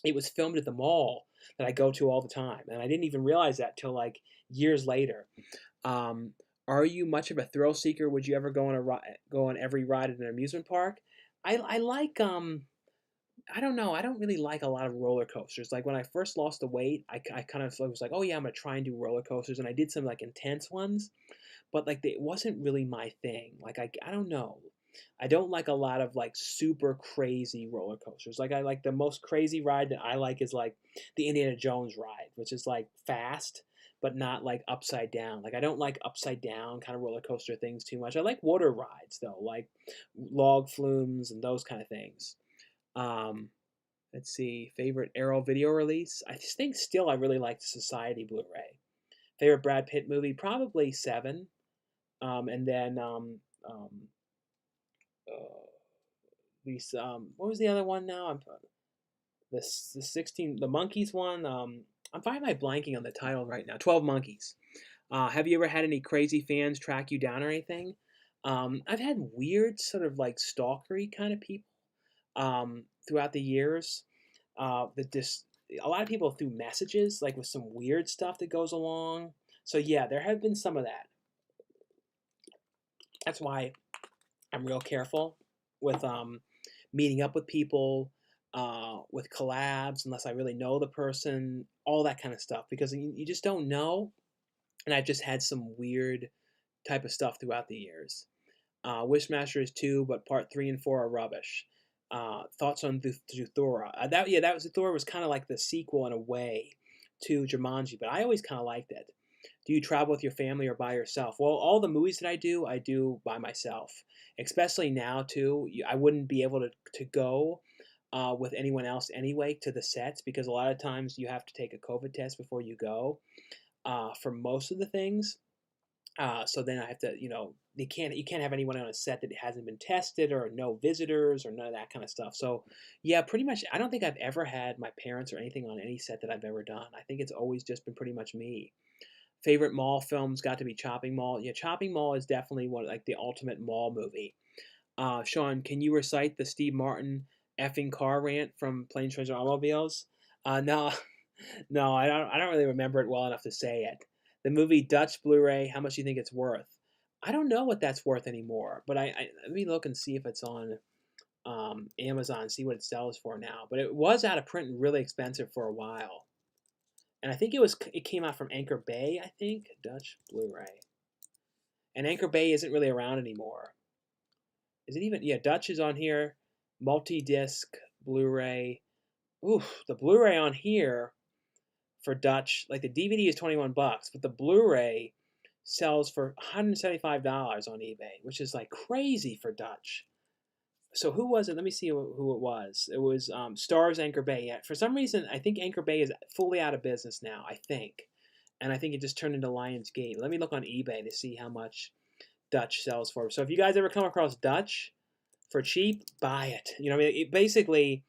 it was filmed at the mall that I go to all the time, and I didn't even realize that till like years later. Um, are you much of a thrill seeker? Would you ever go on every ride at an amusement park? I like I don't know. I don't really like a lot of roller coasters. Like when I first lost the weight, I kind of was like, oh yeah, I'm gonna try and do roller coasters, and I did some like intense ones, but like it wasn't really my thing. Like I don't know. I don't like a lot of like super crazy roller coasters. Like I like the most crazy ride that I like is like the Indiana Jones ride, which is like fast but not like upside down. Like I don't like upside down kind of roller coaster things too much. I like water rides though, like log flumes and those kind of things. Um, Let's see, favorite Arrow video release. I think still I really like the Society Blu-ray. Favorite Brad Pitt movie, probably Seven. And then uh, these what was the other one now? The 16 the monkeys one. I'm finding my blanking on the title right now. 12 Monkeys. Have you ever had any crazy fans track you down or anything? I've had weird sort of like stalkery kind of people throughout the years. That just a lot of people through messages like with some weird stuff that goes along. So yeah, there have been some of that. That's why I'm real careful with meeting up with people, with collabs, unless I really know the person, all that kind of stuff, because you just don't know. And I've just had some weird type of stuff throughout the years. Wishmaster is two, but part three and four are rubbish. Thoughts on Zuthora? That was Zuthora was kind of like the sequel in a way to Jumanji, but I always kind of liked it. Do you travel with your family or by yourself? Well, all the movies that I do by myself. Especially now too, I wouldn't be able to go with anyone else anyway to the sets because a lot of times you have to take a COVID test before you go for most of the things. So then I have to, you can't have anyone on a set that hasn't been tested or no visitors or none of that kind of stuff. So yeah, pretty much. I don't think I've ever had my parents or anything on any set that I've ever done. I think it's always just been pretty much me. Favorite mall films got to be Chopping Mall. Yeah, Chopping Mall is definitely one like the ultimate mall movie. Sean, can you recite the Steve Martin effing car rant from Planes, Trains, and Automobiles? No, no, I don't really remember it well enough to say it. The movie Dutch Blu-ray. How much do you think it's worth? I don't know what that's worth anymore, but I let me look and see if it's on Amazon. See what it sells for now. But it was out of print and really expensive for a while. And I think it came out from Anchor Bay. I think Dutch Blu-ray. And Anchor Bay isn't really around anymore. Is it even? Yeah, Dutch is on here. Multi-disc Blu-ray. Oof, the Blu-ray on here for Dutch, like the DVD is 21 bucks, but the Blu-ray sells for $175 on eBay, which is like crazy for Dutch. So who was it? Let me see who it was. It was Stars Anchor Bay. Yeah, for some reason, I think Anchor Bay is fully out of business now. I think, and I think it just turned into Lionsgate. Let me look on eBay to see how much Dutch sells for. So if you guys ever come across Dutch for cheap, buy it. You know, I mean, basically,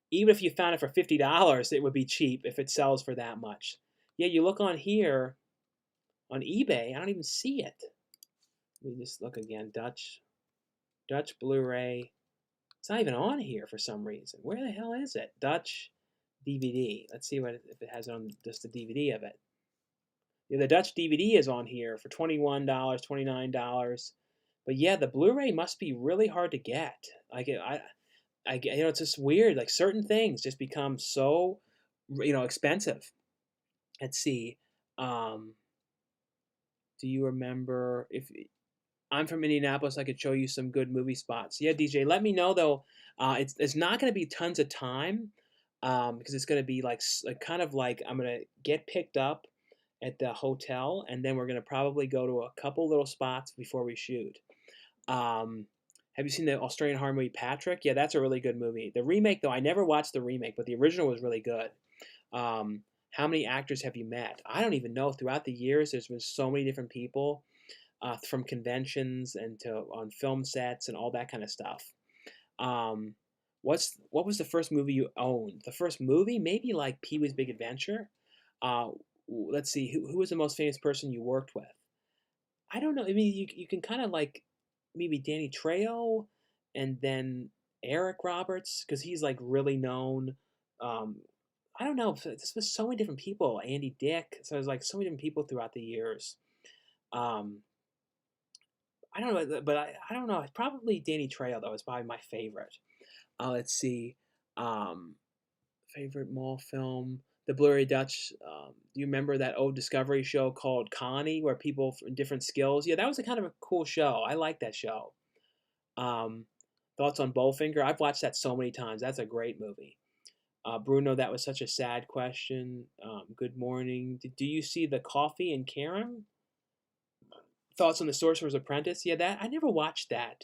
even if you found it for $50, it would be cheap if it sells for that much. Yeah, you look on here on eBay, I don't even see it. Let me just look again. Dutch Blu-ray. It's not even on here for some reason. Where the hell is it? Dutch DVD. Let's see if it has it on just the DVD of it. Yeah, the Dutch DVD is on here for $21, $29. But yeah, the Blu-ray must be really hard to get. Like it's just weird. Like certain things just become so, expensive. Let's see. Um, do you remember if I'm from Indianapolis? I could show you some good movie spots. Yeah, DJ. Let me know though. It's not going to be tons of time because it's going to be like kind of like I'm going to get picked up at the hotel and then we're going to probably go to a couple little spots before we shoot. Um, have you seen the Australian horror movie Patrick? Yeah, that's a really good movie. The remake though, I never watched the remake, but the original was really good. Um, how many actors have you met? I don't even know. Throughout the years, there's been so many different people from conventions and to on film sets and all that kind of stuff. Um, what was the first movie you owned? The first movie, maybe like Pee Wee's Big Adventure. Uh, let's see, who was the most famous person you worked with? I don't know. I mean, you can kind of like maybe Danny Trejo, and then Eric Roberts because he's like really known. Um, I don't know. This was so many different people. Andy Dick. So there's like so many different people throughout the years. Um, I don't know, but I don't know. Probably Danny Trejo though is probably my favorite. Let's see. Um, favorite mall film. The Blurry Dutch. Do you remember that old Discovery show called Connie, where people from different skills? Yeah, that was a kind of a cool show. I like that show. Um, Thoughts on Bowfinger? I've watched that so many times. That's a great movie. Bruno, that was such a sad question. Good morning. Do you see the Coffee and Karen? Thoughts on the Sorcerer's Apprentice? Yeah, that I never watched that.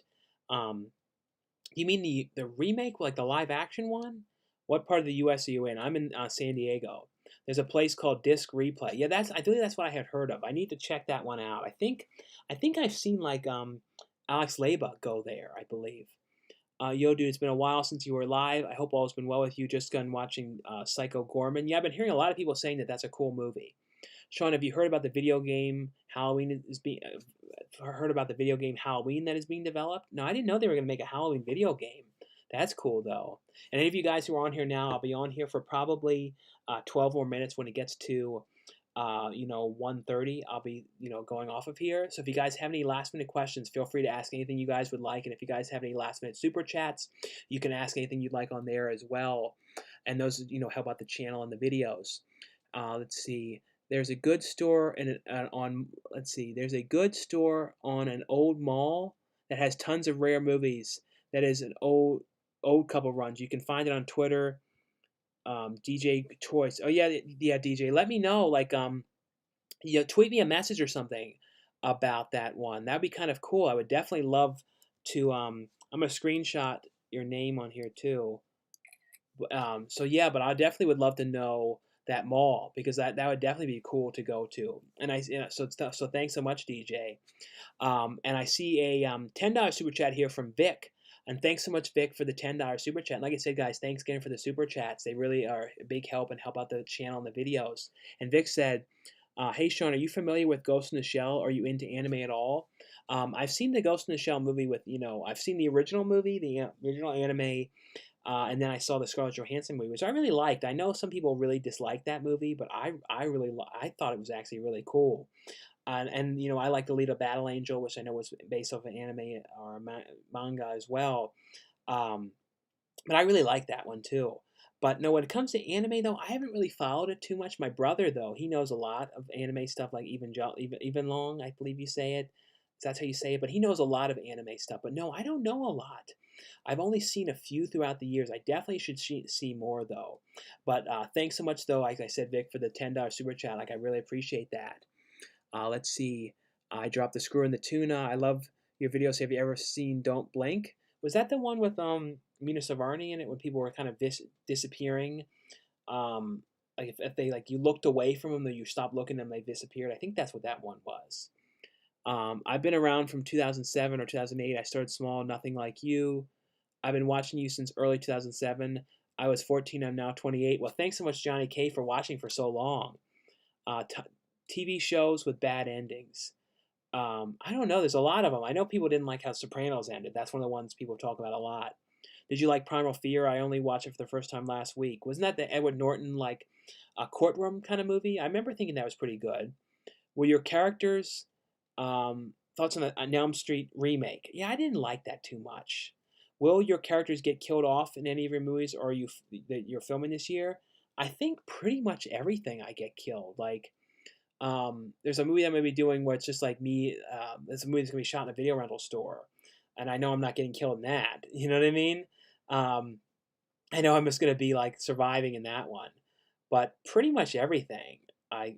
Um, you mean the remake, like the live action one? What part of the U.S. are you in? I'm in San Diego. There's a place called Disc Replay. Yeah, I believe that's what I had heard of. I need to check that one out. I think I've seen like Alex Leba go there, I believe. Yo, dude, it's been a while since you were live. I hope all's been well with you. Just done watching Psycho Gorman. Yeah, I've been hearing a lot of people saying that that's a cool movie. Sean, have you heard about the video game Halloween is being heard about the video game Halloween that is being developed? No, I didn't know they were going to make a Halloween video game. That's cool though. And any of you guys who are on here now, I'll be on here for probably 12 more minutes. When it gets to 1:30, I'll be going off of here. So if you guys have any last minute questions, feel free to ask anything you guys would like. And if you guys have any last minute super chats, you can ask anything you'd like on there as well. And those help out the channel and the videos. Let's see. There's a good store on. Let's see. There's a good store on an old mall that has tons of rare movies. That is an old couple runs. You can find it on Twitter. DJ Choice. Oh yeah, yeah, DJ. Let me know. Like tweet me a message or something about that one. That'd be kind of cool. I would definitely love to. I'm gonna screenshot your name on here too. So yeah, but I definitely would love to know that mall because that would definitely be cool to go to. And so thanks so much, DJ. And I see a $10 super chat here from Vic. And thanks so much, Vic, for the $10 super chat. And like I said, guys, thanks again for the super chats. They really are a big help and help out the channel and the videos. And Vic said, hey, Sean, are you familiar with Ghost in the Shell? Are you into anime at all? I've seen the Ghost in the Shell movie I've seen the original movie, the original anime, and then I saw the Scarlett Johansson movie, which I really liked. I know some people really disliked that movie, but I thought it was actually really cool. And I like the Alita Battle Angel, which I know was based off an anime or manga as well. But I really like that one too. But no, when it comes to anime though, I haven't really followed it too much. My brother though, he knows a lot of anime stuff, like even long, I believe you say it. That's how you say it. But he knows a lot of anime stuff. But no, I don't know a lot. I've only seen a few throughout the years. I definitely should see more though. But thanks so much though, like I said, Vic, for the $10 super chat. Like I really appreciate that. Let's see. I dropped the screw in the tuna. I love your videos. Have you ever seen Don't Blink? Was that the one with Mina Savarni in it when people were kind of disappearing? Like if they like you looked away from them, then you stopped looking, and they disappeared. I think that's what that one was. I've been around from 2007 or 2008. I started small, nothing like you. I've been watching you since early 2007. I was 14. I'm now 28. Well, thanks so much, Johnny K, for watching for so long. TV shows with bad endings. I don't know. There's a lot of them. I know people didn't like how Sopranos ended. That's one of the ones people talk about a lot. Did you like Primal Fear? I only watched it for the first time last week. Wasn't that the Edward Norton like a courtroom kind of movie? I remember thinking that was pretty good. Were your characters thoughts on the Elm Street remake? Yeah, I didn't like that too much. Will your characters get killed off in any of your movies, or that you're filming this year? I think pretty much everything I get killed. Like there's a movie that I'm gonna be doing where it's just like me. There's a movie that's gonna be shot in a video rental store, and I know I'm not getting killed in that. You know what I mean? Um, I know I'm just gonna be like surviving in that one, but pretty much everything I,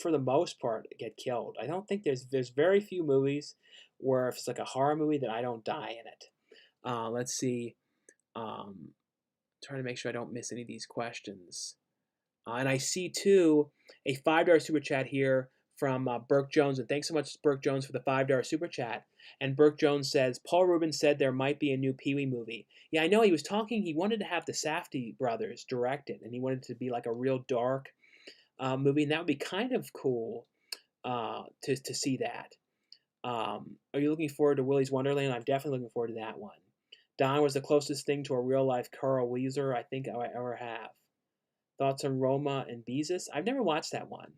for the most part, get killed. I don't think there's very few movies where if it's like a horror movie that I don't die in it. Let's see. Trying to make sure I don't miss any of these questions. And I see too a $5 super chat here from Burke Jones, and thanks so much, Burke Jones, for the $5 super chat. And Burke Jones says Paul Rubin said there might be a new Pee Wee movie. Yeah, I know he was talking. He wanted to have the Safdie brothers direct it, and he wanted it to be like a real dark movie, and that would be kind of cool to see that. Are you looking forward to Willy's Wonderland? I'm definitely looking forward to that one. Don was the closest thing to a real life Carl Weezer I think I ever have. Thoughts on Roma and Beezus? I've never watched that one.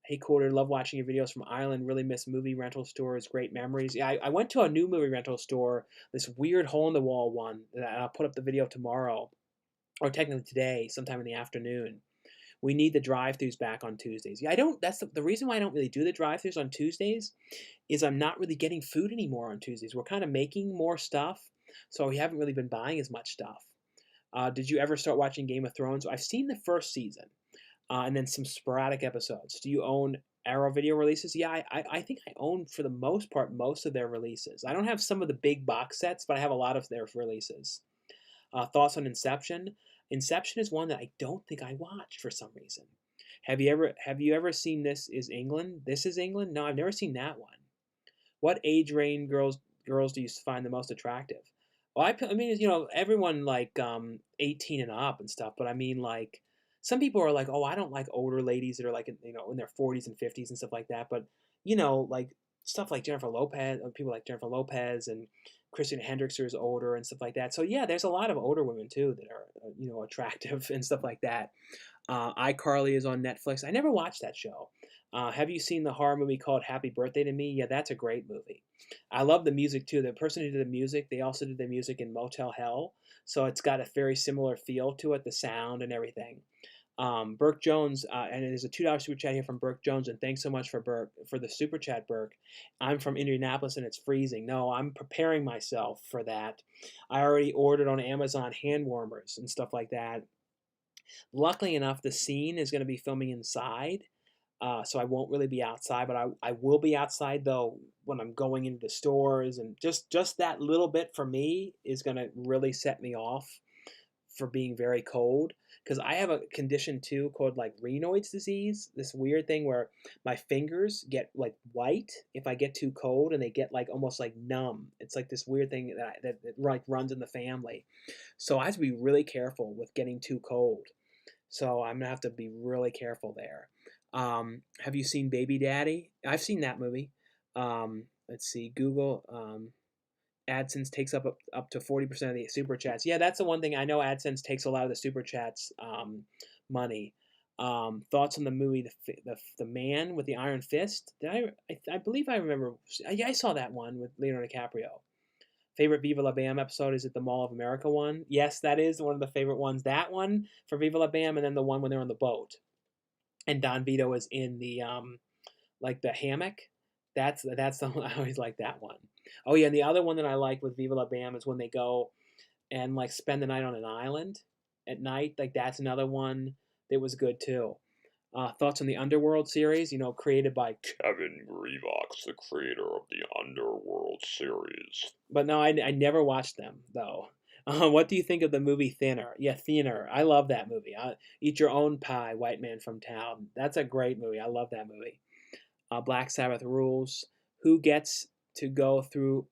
Hey, Quarter, love watching your videos from Ireland. Really miss movie rental stores. Great memories. Yeah, I went to a new movie rental store, this weird hole-in-the-wall one. That I'll put up the video tomorrow, or technically today, sometime in the afternoon. We need the drive-thrus back on Tuesdays. Yeah, I don't. That's the reason why I don't really do the drive-thrus on Tuesdays, is I'm not really getting food anymore on Tuesdays. We're kind of making more stuff, so we haven't really been buying as much stuff. Did you ever start watching Game of Thrones? I've seen the first season, and then some sporadic episodes. Do you own Arrow Video releases? Yeah, I think I own, for the most part, most of their releases. I don't have some of the big box sets, but I have a lot of their releases. Thoughts on Inception? Inception is one that I don't think I watched for some reason. Have you ever seen This Is England? This Is England? No, I've never seen that one. What age range girls do you find the most attractive? Well, I mean, everyone like 18 and up and stuff, but I mean like some people are like, "Oh, I don't like older ladies that are like in their 40s and 50s and stuff like that." But, like stuff like Jennifer Lopez, people like Jennifer Lopez and Christian Hendricks is older and stuff like that. So yeah, there's a lot of older women too that are attractive and stuff like that. iCarly is on Netflix. I never watched that show. Have you seen the horror movie called Happy Birthday to Me? Yeah, that's a great movie. I love the music too. The person who did the music, they also did the music in Motel Hell, so it's got a very similar feel to it, the sound and everything. Burke Jones, and there's a $2 super chat here from Burke Jones, and thanks so much for the super chat, Burke. I'm from Indianapolis and it's freezing. No, I'm preparing myself for that. I already ordered on Amazon hand warmers and stuff like that. Luckily enough, the scene is going to be filming inside, so I won't really be outside. But I will be outside though when I'm going into the stores, and just that little bit for me is going to really set me off for being very cold, because I have a condition too called like Raynaud's disease. This weird thing where my fingers get like white if I get too cold, and they get like almost like numb. It's like this weird thing that like runs in the family. So I have to be really careful with getting too cold. So I'm gonna have to be really careful there. Have you seen Baby Daddy? I've seen that movie. Let's see, Google. AdSense takes up to 40% of the super chats. Yeah, that's the one thing I know. AdSense takes a lot of the super chats money. Thoughts on the movie the Man with the Iron Fist? I believe I remember. Yeah, I saw that one with Leonardo DiCaprio. Favorite Viva La Bam episode, is it the Mall of America one? Yes, that is one of the favorite ones. That one for Viva La Bam, and then the one when they're on the boat, and Don Vito is in the like the hammock. That's the one I always like that one. Oh yeah, and the other one that I like with Viva La Bam is when they go and like spend the night on an island at night. Like that's another one that was good too. Thoughts on the Underworld series? Created by Kevin Revox, the creator of the Underworld series. But no, I never watched them though. What do you think of the movie Thinner? Yeah, Thinner. I love that movie. Eat Your Own Pie, White Man from Town. That's a great movie. I love that movie. Black Sabbath rules. Who gets to go through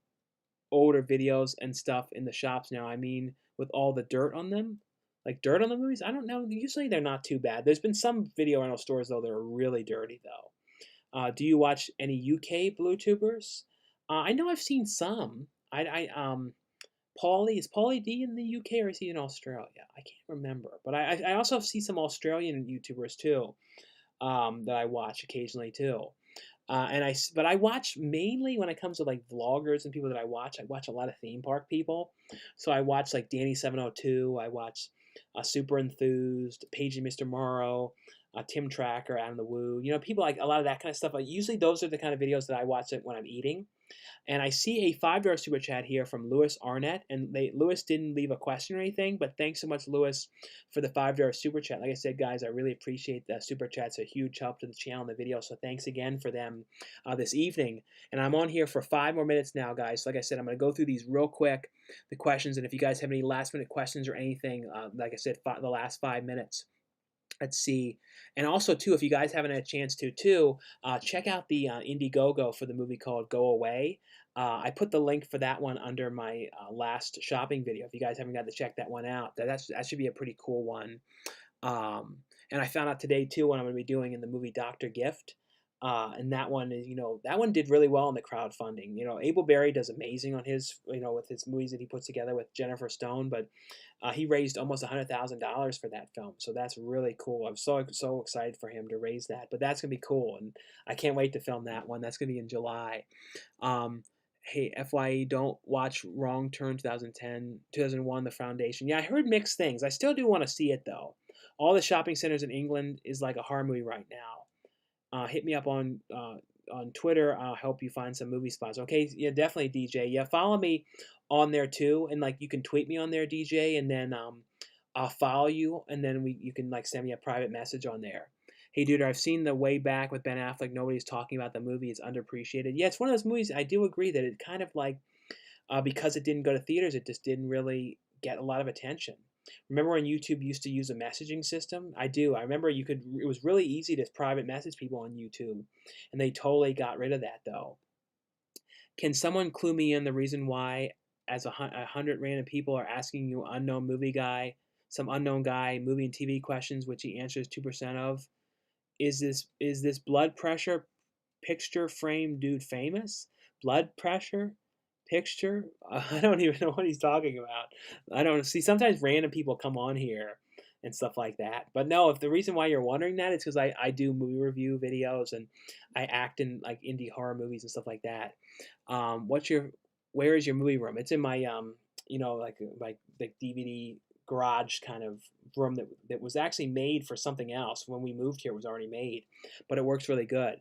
older videos and stuff in the shops now? I mean, with all the dirt on them, like dirt on the movies. I don't know. Usually they're not too bad. There's been some video rental stores though that are really dirty though. Do you watch any UK Blue Tubers? I know I've seen some. Paulie, is Paulie D in the UK or is he in Australia? I can't remember. But I also see some Australian YouTubers too, that I watch occasionally too. But I watch mainly when it comes to like vloggers and people that I watch a lot of theme park people. So I watch like Danny702. I watch Super Enthused, Paige and Mr. Morrow, Tim Tracker, Out of the Woo. People like a lot of that kind of stuff. Like usually those are the kind of videos that I watch it when I'm eating. And I see a $5 super chat here from Lewis Arnett, and Lewis didn't leave a question or anything, but thanks so much, Lewis, for the $5 super chat. Like I said, guys, I really appreciate the super chats. A huge help to the channel and the video, so thanks again for them this evening. And I'm on here for 5 more minutes now, guys. Like I said, I'm going to go through these real quick, the questions, and if you guys have any last-minute questions or anything, like I said, the last 5 minutes. Let's see. And also, too, if you guys haven't had a chance to, too, check out the Indiegogo for the movie called Go Away. I put the link for that one under my last shopping video. If you guys haven't got to check that one out, that should be a pretty cool one. And I found out today, too, what I'm going to be doing in the movie Dr. Gift. And that one is, that one did really well in the crowdfunding. Abel Berry does amazing on his, with his movies that he puts together with Jennifer Stone, but he raised almost $100,000 for that film. So that's really cool. I'm so excited for him to raise that, but that's going to be cool. And I can't wait to film that one. That's going to be in July. Hey, FYE, don't watch Wrong Turn 2001, The Foundation. Yeah, I heard mixed things. I still do want to see it, though. All the shopping centers in England is like a horror movie right now. Hit me up on Twitter. I'll help you find some movie spots. Okay, yeah, definitely, DJ. Yeah, follow me on there too, and like you can tweet me on there, DJ, and then I'll follow you, and then you can like send me a private message on there. Hey, dude, I've seen The Way Back with Ben Affleck. Nobody's talking about the movie. It's underappreciated. Yeah, it's one of those movies. I do agree that it kind of like because it didn't go to theaters, it just didn't really get a lot of attention. Remember when YouTube used to use a messaging system? I do. I remember you could. It was really easy to private message people on YouTube, and they totally got rid of that though. Can someone clue me in the reason why, as a hundred random people are asking you unknown movie guy, some unknown guy, movie and TV questions, which he answers 2% of? Is this blood pressure picture frame dude famous? Blood pressure picture? I don't even know what he's talking about. I don't see. Sometimes random people come on here and stuff like that. But no, if the reason why you're wondering that is because I do movie review videos and I act in like indie horror movies and stuff like that. What's your Where is your movie room? It's in my like the DVD garage kind of room that was actually made for something else. When we moved here, it was already made, but it works really good.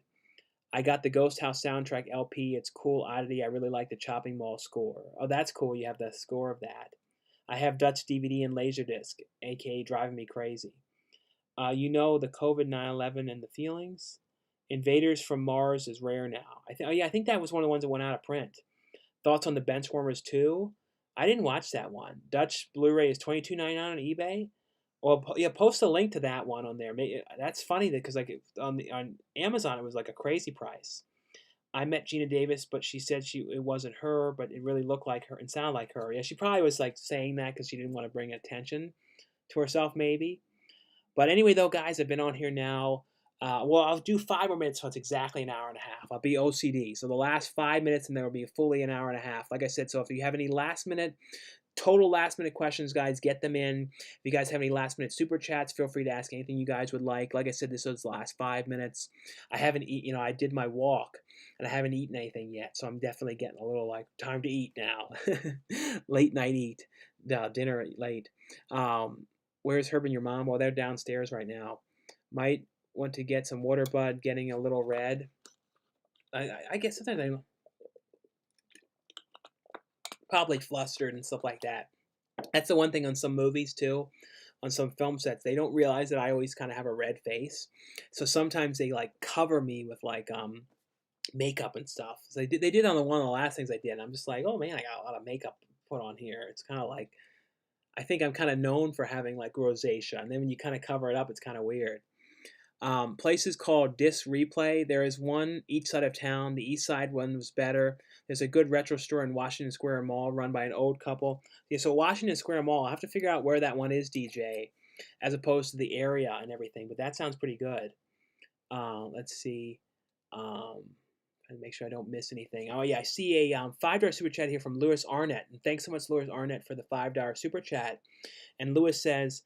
I got the Ghost House soundtrack LP. It's cool oddity. I really like the Chopping Mall score. Oh, that's cool. You have the score of that. I have Dutch DVD and Laserdisc, aka driving me crazy. The COVID 9/11 and the feelings. Invaders from Mars is rare now. I think that was one of the ones that went out of print. Thoughts on the Benchwarmers 2? I didn't watch that one. Dutch Blu-ray is $22.99 on eBay. Well, yeah, post a link to that one on there. That's funny because like on Amazon it was like a crazy price. I met Gina Davis, but she said it wasn't her, but it really looked like her and sounded like her. Yeah, she probably was like saying that because she didn't want to bring attention to herself, maybe. But anyway, though, guys, I've been on here now. Well, I'll do 5 more minutes, so it's exactly an hour and a half. I'll be OCD. So the last 5 minutes, and there will be fully an hour and a half. Like I said, so if you have any total last minute questions, guys, get them in. If you guys have any last minute super chats, feel free to ask anything you guys would like. Like I said, this was the last 5 minutes. I haven't eaten, I did my walk and I haven't eaten anything yet. So I'm definitely getting a little like time to eat now. Late night eat, dinner late. Where's Herb and your mom? Well, they're downstairs right now. Might want to get some water, bud, getting a little red. I guess sometimes I'm probably flustered and stuff like that. That's the one thing on some movies too, on some film sets. They don't realize that I always kind of have a red face. So sometimes they like cover me with like makeup and stuff. So they did on one of the last things I did. I'm just like, oh man, I got a lot of makeup put on here. It's kind of like I think I'm kind of known for having like rosacea, and then when you kind of cover it up, it's kind of weird. Places called Disc Replay. There is one each side of town. The east side one was better. There's a good retro store in Washington Square Mall run by an old couple. Yeah, so Washington Square Mall, I have to figure out where that one is, DJ, as opposed to the area and everything. But that sounds pretty good. Let's see. Trying to make sure I don't miss anything. Oh yeah, I see a $5 super chat here from Lewis Arnett, and thanks so much, Lewis Arnett, for the $5 super chat. And Lewis says,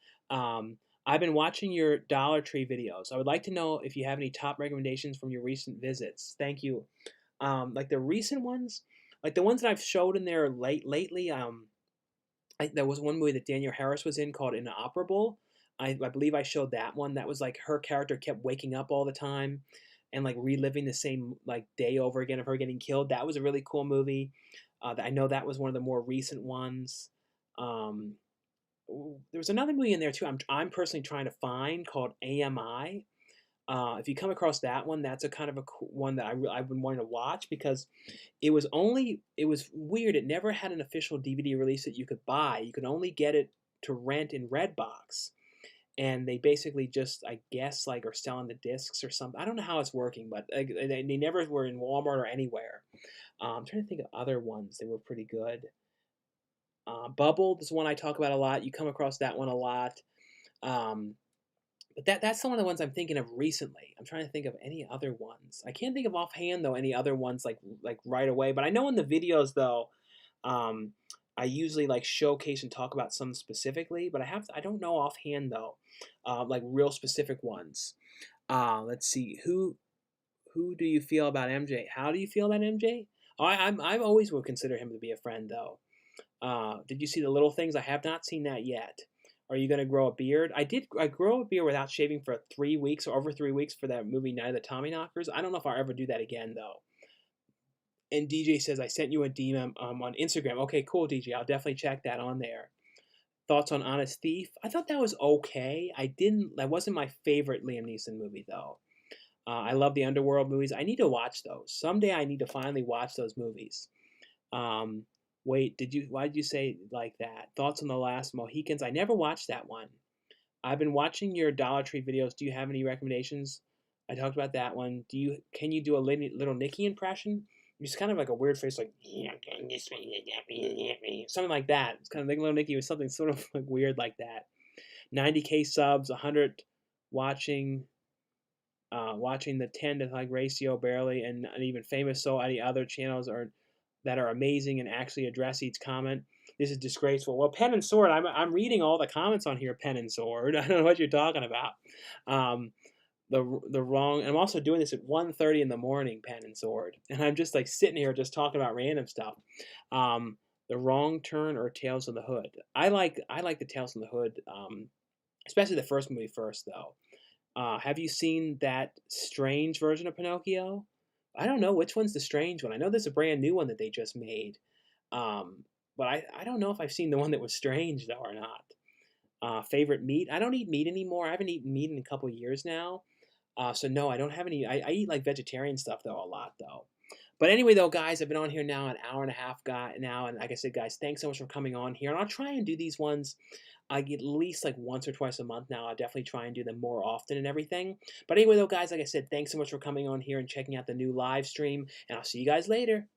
I've been watching your Dollar Tree videos. I would like to know if you have any top recommendations from your recent visits. Thank you. Like the recent ones, like the ones that I've showed in there lately. There was one movie that Danielle Harris was in called Inoperable. I believe I showed that one. That was like her character kept waking up all the time and like reliving the same like day over again of her getting killed. That was a really cool movie. I know that was one of the more recent ones. There was another movie in there too. I'm personally trying to find called AMI. If you come across that one, that's a kind of a cool one that I've been wanting to watch because it was weird. It never had an official DVD release that you could buy. You could only get it to rent in Redbox, and they basically just I guess like are selling the discs or something. I don't know how it's working, but they never were in Walmart or anywhere. I'm trying to think of other ones that were pretty good. Bubble is one I talk about a lot. You come across that one a lot. But that's some of the ones I'm thinking of recently. I'm trying to think of any other ones. I can't think of offhand though any other ones like right away. But I know in the videos though, I usually like showcase and talk about some specifically. But I don't know offhand though, like real specific ones. Let's see who do you feel about MJ? How do you feel about MJ? Oh, I always will consider him to be a friend though. Did you see The Little Things? I have not seen that yet. Are you going to grow a beard? I did. I grew a beard without shaving for 3 weeks or over 3 weeks for that movie Night of the Tommyknockers. I don't know if I'll ever do that again though. And DJ says I sent you a DM on Instagram. Okay, cool, DJ. I'll definitely check that on there. Thoughts on Honest Thief? I thought that was okay. That wasn't my favorite Liam Neeson movie though. I love the Underworld movies. I need to watch those someday. I need to finally watch those movies. Wait, why did you say like that? Thoughts on The Last Mohicans? I never watched that one. I've been watching your Dollar Tree videos. Do you have any recommendations? I talked about that one. Can you do a little Nicky impression? It's kind of like a weird face, like something like that. It's kind of like Little Nicky with something sort of like weird like that. 90K subs, 100 watching, watching the 10 to like ratio barely, and even famous so any other channels are that are amazing and actually address each comment. This is disgraceful. Well, Pen and Sword, I'm reading all the comments on here. Pen and Sword. I don't know what you're talking about. Um, the wrong. I'm also doing this at 1:30 in the morning. Pen and Sword, and I'm just like sitting here just talking about random stuff. Um, the Wrong Turn or Tales of the Hood. I like the Tales of the Hood. Especially the first movie first though. Have you seen that strange version of Pinocchio? I don't know which one's the strange one. I know there's a brand new one that they just made. Um, but I don't know if I've seen the one that was strange though or not. Favorite meat? I don't eat meat anymore. I haven't eaten meat in a couple years now. So no, I don't have any. I eat like vegetarian stuff though a lot though. But anyway though, guys, I've been on here now an hour and a half guy now, and like I said, guys, thanks so much for coming on here. And I'll try and do these ones I get at least like once or twice a month now. I'll definitely try and do them more often and everything. But anyway though, guys, like I said, thanks so much for coming on here and checking out the new live stream, and I'll see you guys later.